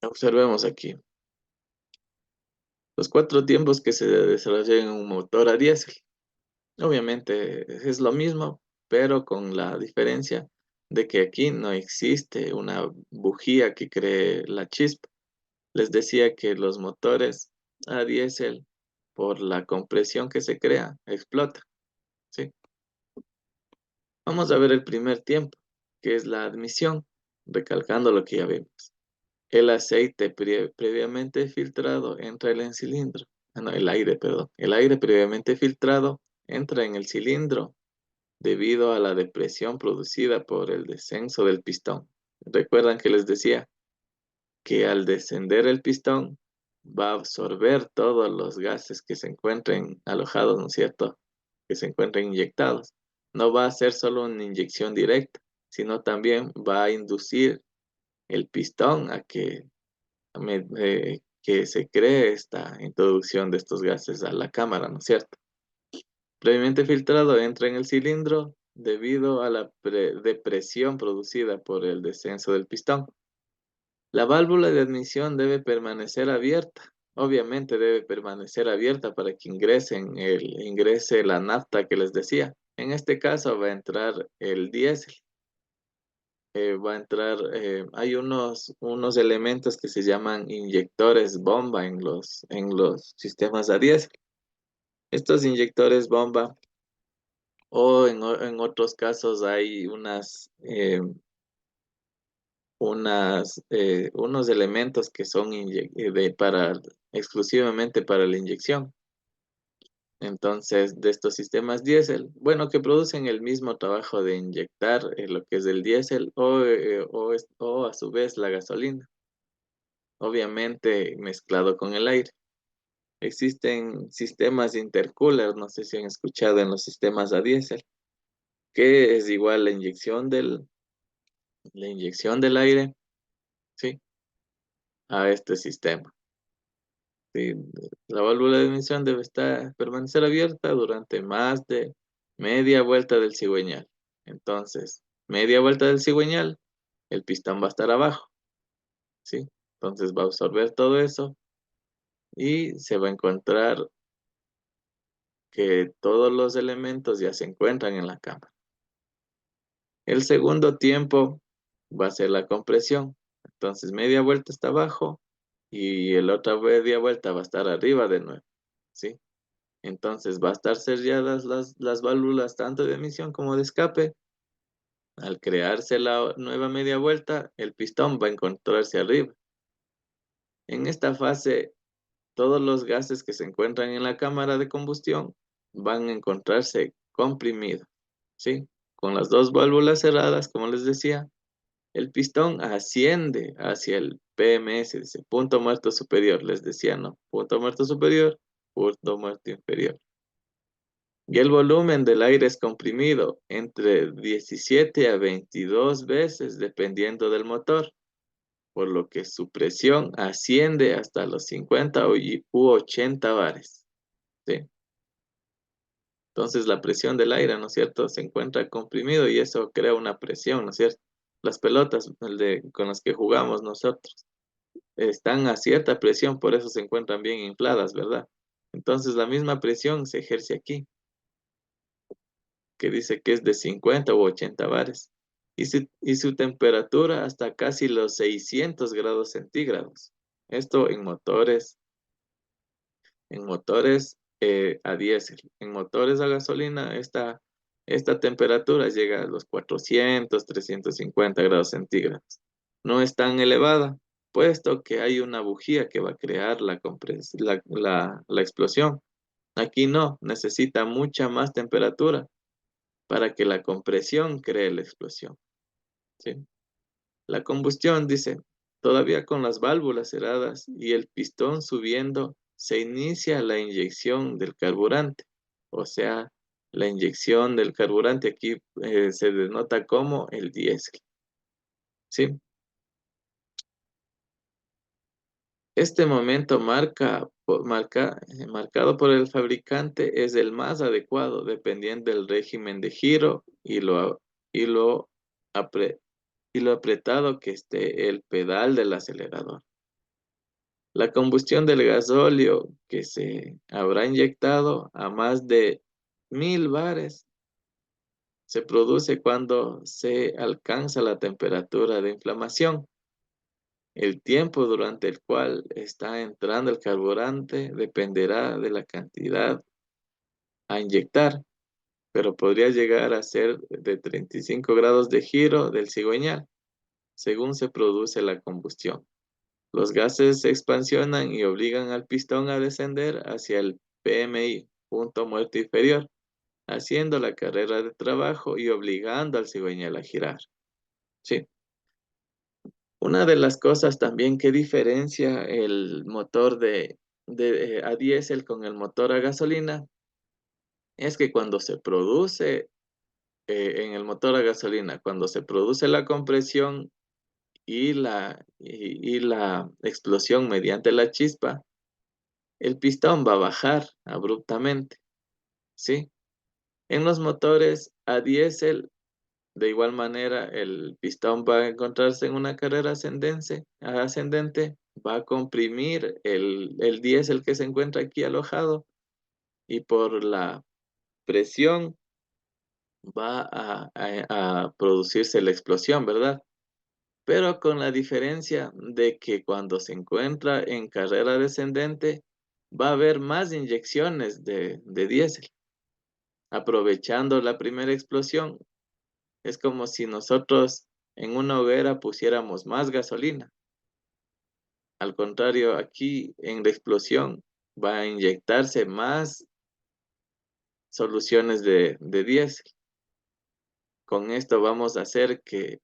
Observemos aquí. Los 4 tiempos que se desarrollan en un motor a diésel. Obviamente es lo mismo, pero con la diferencia de que aquí no existe una bujía que cree la chispa. Les decía que los motores a diésel, por la compresión que se crea, explota, ¿sí? Vamos a ver el primer tiempo, que es la admisión, recalcando lo que ya vimos. El aceite previamente filtrado entra en el cilindro. No, el aire, perdón. El aire previamente filtrado entra en el cilindro debido a la depresión producida por el descenso del pistón. Recuerdan que les decía que al descender el pistón va a absorber todos los gases que se encuentren alojados, ¿no es cierto? Que se encuentren inyectados. No va a ser solo una inyección directa, sino también va a inducir el pistón a que se cree esta introducción de estos gases a la cámara, ¿no es cierto? Previamente filtrado entra en el cilindro debido a la depresión producida por el descenso del pistón. La válvula de admisión debe permanecer abierta. Obviamente debe permanecer abierta para que ingrese la nafta que les decía. En este caso va a entrar el diésel. Va a entrar, hay unos elementos que se llaman inyectores bomba en los sistemas a diésel. Estos inyectores bomba, o en otros casos hay unos elementos que son exclusivamente para la inyección. Entonces, de estos sistemas diésel, bueno, que producen el mismo trabajo de inyectar lo que es el diésel o a su vez la gasolina, obviamente mezclado con el aire. Existen sistemas intercooler, no sé si han escuchado en los sistemas a diésel, que es igual la inyección del aire, ¿sí? A este sistema. Sí, la válvula de admisión debe permanecer abierta durante más de media vuelta del cigüeñal. Entonces, media vuelta del cigüeñal, el pistón va a estar abajo, ¿sí? Entonces va a absorber todo eso y se va a encontrar que todos los elementos ya se encuentran en la cámara. El segundo tiempo va a ser la compresión. Entonces, media vuelta está abajo y la otra media vuelta va a estar arriba de nuevo, ¿sí? Entonces va a estar selladas las válvulas tanto de emisión como de escape. Al crearse la nueva media vuelta, el pistón va a encontrarse arriba. En esta fase, todos los gases que se encuentran en la cámara de combustión van a encontrarse comprimidos, ¿sí? Con las dos válvulas cerradas, como les decía, el pistón asciende hacia el PMS, dice, punto muerto superior. Les decía, no, punto muerto superior, punto muerto inferior. Y el volumen del aire es comprimido entre 17 a 22 veces dependiendo del motor, por lo que su presión asciende hasta los 50 u 80 bares, ¿sí? Entonces la presión del aire, ¿no es cierto?, se encuentra comprimido y eso crea una presión, ¿no es cierto? Las pelotas con las que jugamos nosotros están a cierta presión, por eso se encuentran bien infladas, ¿verdad? Entonces la misma presión se ejerce aquí, que dice que es de 50 u 80 bares, y su temperatura hasta casi los 600 grados centígrados. Esto en motores a diésel. En motores a gasolina, esta temperatura llega a los 400, 350 grados centígrados. No es tan elevada, puesto que hay una bujía que va a crear la explosión. Aquí no, necesita mucha más temperatura para que la compresión cree la explosión, ¿sí? La combustión, dice, todavía con las válvulas cerradas y el pistón subiendo, se inicia la inyección del carburante. O sea, la inyección del carburante aquí se denota como el diésel, ¿sí? Este momento marcado por el fabricante es el más adecuado dependiendo del régimen de giro y lo, apre- y lo apretado que esté el pedal del acelerador. La combustión del gasóleo que se habrá inyectado a más de 1000 bares se produce cuando se alcanza la temperatura de inflamación. El tiempo durante el cual está entrando el carburante dependerá de la cantidad a inyectar, pero podría llegar a ser de 35 grados de giro del cigüeñal, según se produce la combustión. Los gases se expansionan y obligan al pistón a descender hacia el PMI, punto muerto inferior, haciendo la carrera de trabajo y obligando al cigüeñal a girar. Sí. Una de las cosas también que diferencia el motor a diésel con el motor a gasolina es que cuando se produce en el motor a gasolina, cuando se produce la compresión y la explosión mediante la chispa, el pistón va a bajar abruptamente, ¿sí? En los motores a diésel, de igual manera, el pistón va a encontrarse en una carrera ascendente, va a comprimir el diésel que se encuentra aquí alojado y por la presión va a producirse la explosión, ¿verdad? Pero con la diferencia de que cuando se encuentra en carrera descendente, va a haber más inyecciones de diésel. Aprovechando la primera explosión, es como si nosotros en una hoguera pusiéramos más gasolina. Al contrario, aquí en la explosión va a inyectarse más soluciones de diésel. Con esto vamos a hacer que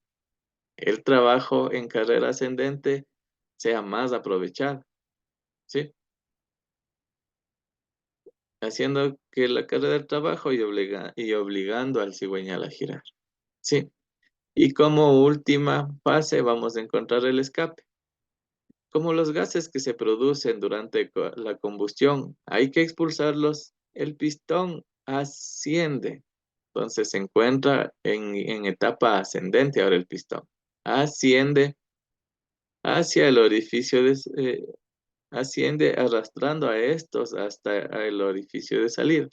el trabajo en carrera ascendente sea más aprovechado, ¿sí? Haciendo que la carrera del trabajo y obligando al cigüeñal a girar, ¿sí? Y como última fase vamos a encontrar el escape. Como los gases que se producen durante la combustión hay que expulsarlos, el pistón asciende. Entonces se encuentra en etapa ascendente ahora el pistón. Asciende hacia el orificio asciende arrastrando a estos hasta el orificio de salida.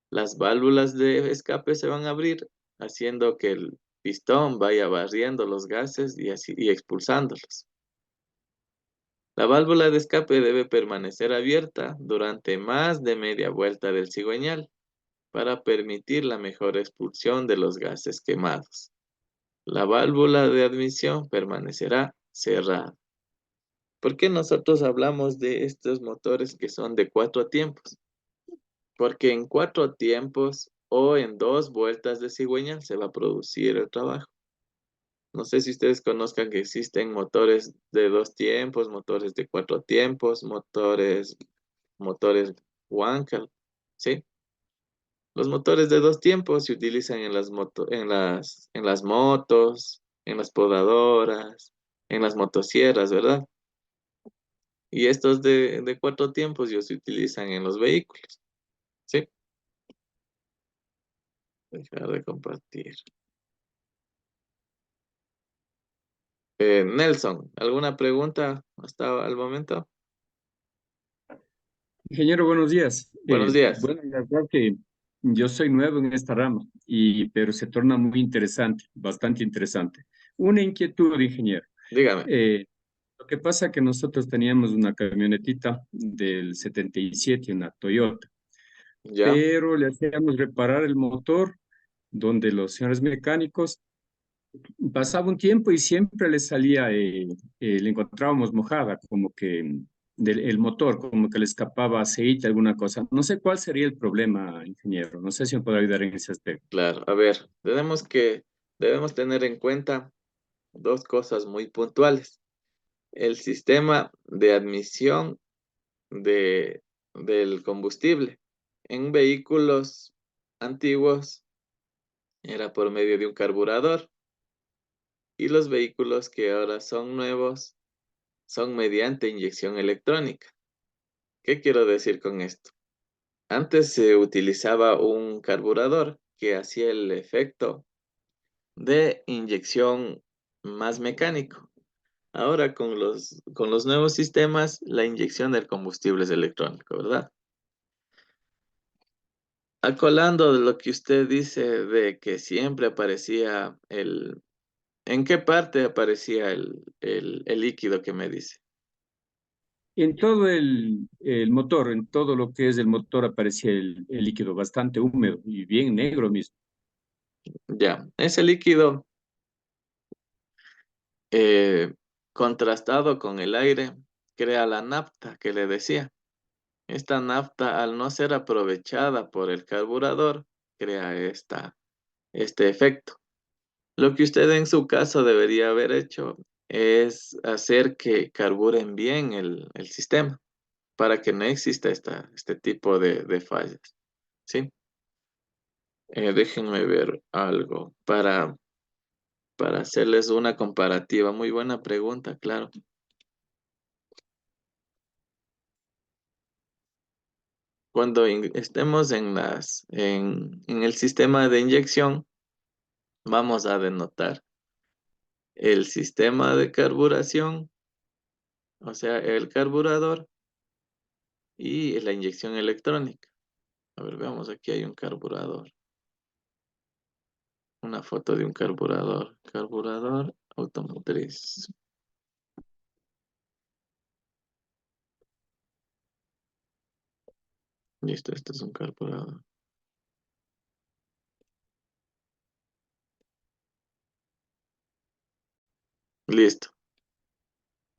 Las válvulas de escape se van a abrir, haciendo que el pistón vaya barriendo los gases y expulsándolos. La válvula de escape debe permanecer abierta durante más de media vuelta del cigüeñal para permitir la mejor expulsión de los gases quemados. La válvula de admisión permanecerá cerrada. ¿Por qué nosotros hablamos de estos motores que son de 4 tiempos? Porque en 4 tiempos o en 2 vueltas de cigüeñal se va a producir el trabajo. No sé si ustedes conozcan que existen motores de 2 tiempos, motores de 4 tiempos, motores Wankel, ¿sí? Los motores de 2 tiempos se utilizan en las motos, en las podadoras, en las motosierras, ¿verdad? Y estos de 4 tiempos ya se utilizan en los vehículos, ¿sí? Dejar de compartir. Nelson, ¿alguna pregunta hasta el momento? Ingeniero, buenos días. Buenos días. Bueno, la verdad que yo soy nuevo en esta rama, pero se torna muy interesante, bastante interesante. Una inquietud, ingeniero. Dígame. Lo que pasa es que nosotros teníamos una camionetita del 77, una Toyota, ¿Ya? pero le hacíamos reparar el motor, donde los señores mecánicos pasaba un tiempo y siempre le salía, le encontrábamos mojada, como que el motor, como que le escapaba aceite, alguna cosa. No sé cuál sería el problema, ingeniero. No sé si me puede ayudar en ese aspecto. Claro, a ver, debemos tener en cuenta 2 cosas muy puntuales. El sistema de admisión del combustible. En vehículos antiguos era por medio de un carburador y los vehículos que ahora son nuevos son mediante inyección electrónica. ¿Qué quiero decir con esto? Antes se utilizaba un carburador que hacía el efecto de inyección más mecánico. Ahora con los nuevos sistemas, la inyección del combustible es electrónico, ¿verdad? Acolando de lo que usted dice de que siempre aparecía ¿en qué parte aparecía el líquido que me dice? En todo el motor, en todo lo que es el motor aparecía el líquido bastante húmedo y bien negro mismo. Ya, ese líquido eh, contrastado con el aire crea la nafta que le decía. Esta nafta, al no ser aprovechada por el carburador, crea este efecto. Lo que usted en su caso debería haber hecho es hacer que carburen bien el sistema para que no exista este tipo de fallas. ¿Sí? Déjenme ver algo para hacerles una comparativa. Muy buena pregunta, claro. Cuando estemos en el sistema de inyección, vamos a denotar el sistema de carburación, o sea, el carburador y la inyección electrónica. A ver, veamos, aquí hay un carburador. Una foto de un carburador. Carburador automotriz. Listo, este es un carburador. Listo.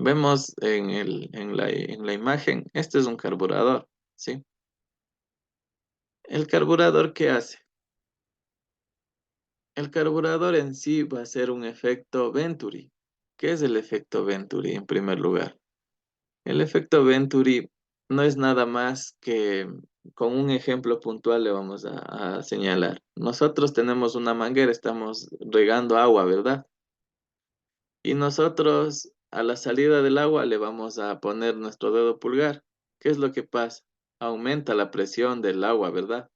Vemos en la imagen, este es un carburador, ¿sí? ¿El carburador qué hace? El carburador en sí va a ser un efecto Venturi. ¿Qué es el efecto Venturi en primer lugar? El efecto Venturi no es nada más que, con un ejemplo puntual le vamos a señalar. Nosotros tenemos una manguera, estamos regando agua, ¿verdad? Y nosotros a la salida del agua le vamos a poner nuestro dedo pulgar. ¿Qué es lo que pasa? Aumenta la presión del agua, ¿verdad?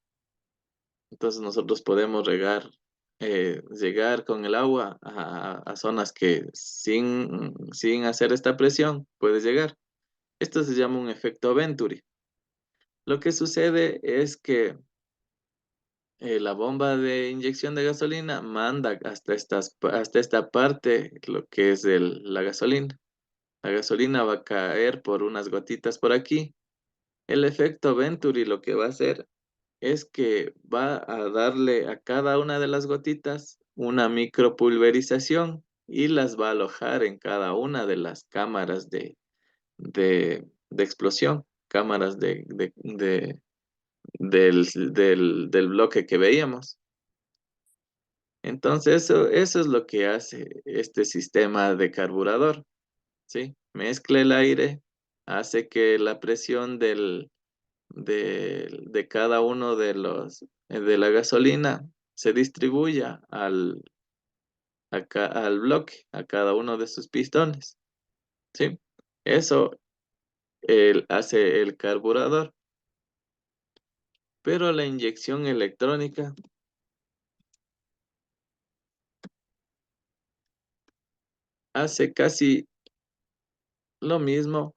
Entonces nosotros podemos llegar con el agua a zonas que sin hacer esta presión puedes llegar. Esto se llama un efecto Venturi. Lo que sucede es que la bomba de inyección de gasolina manda hasta esta parte lo que es la gasolina. La gasolina va a caer por unas gotitas por aquí. El efecto Venturi lo que va a hacer es que va a darle a cada una de las gotitas una micropulverización y las va a alojar en cada una de las cámaras de explosión, cámaras del bloque que veíamos. Entonces, eso es lo que hace este sistema de carburador, ¿sí? Mezcla el aire, hace que la presión de cada uno de la gasolina se distribuya al bloque, a cada uno de sus pistones, ¿sí? Eso hace el carburador. Pero la inyección electrónica hace casi lo mismo.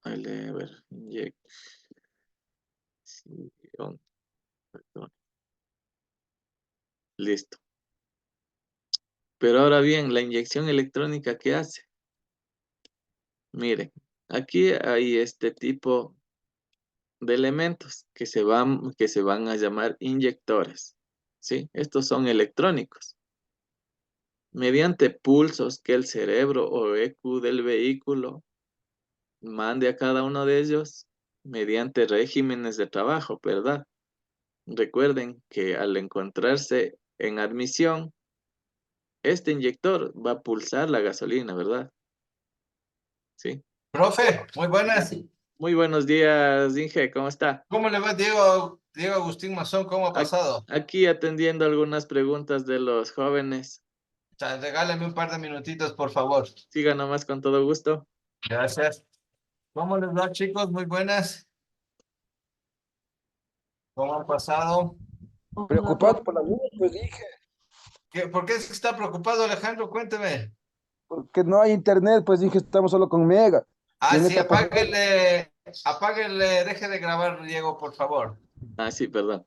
A ver, inyección electrónica. Listo. Pero ahora bien, la inyección electrónica, ¿qué hace? Miren, aquí hay este tipo de elementos que se van a llamar inyectores, ¿sí? Estos son electrónicos. Mediante pulsos que el cerebro o EQ del vehículo mande a cada uno de ellos, mediante regímenes de trabajo, ¿verdad? Recuerden que al encontrarse en admisión, este inyector va a pulsar la gasolina, ¿verdad? ¿Sí? Profe, muy buenas. Muy buenos días, Inge, ¿cómo está? ¿Cómo le va, Diego Agustín Mazón? ¿Cómo ha pasado? Aquí atendiendo algunas preguntas de los jóvenes. Regálame un par de minutitos, por favor. Siga nomás con todo gusto. Gracias. ¿Cómo les va, chicos? Muy buenas. ¿Cómo han pasado? Preocupado por la luz, pues dije. ¿Por qué es que está preocupado, Alejandro? Cuénteme. Porque no hay internet, pues dije, estamos solo con Mega. Y Ah, en sí, esta página, apáguele, deje de grabar, Diego, por favor. Ah, sí, perdón.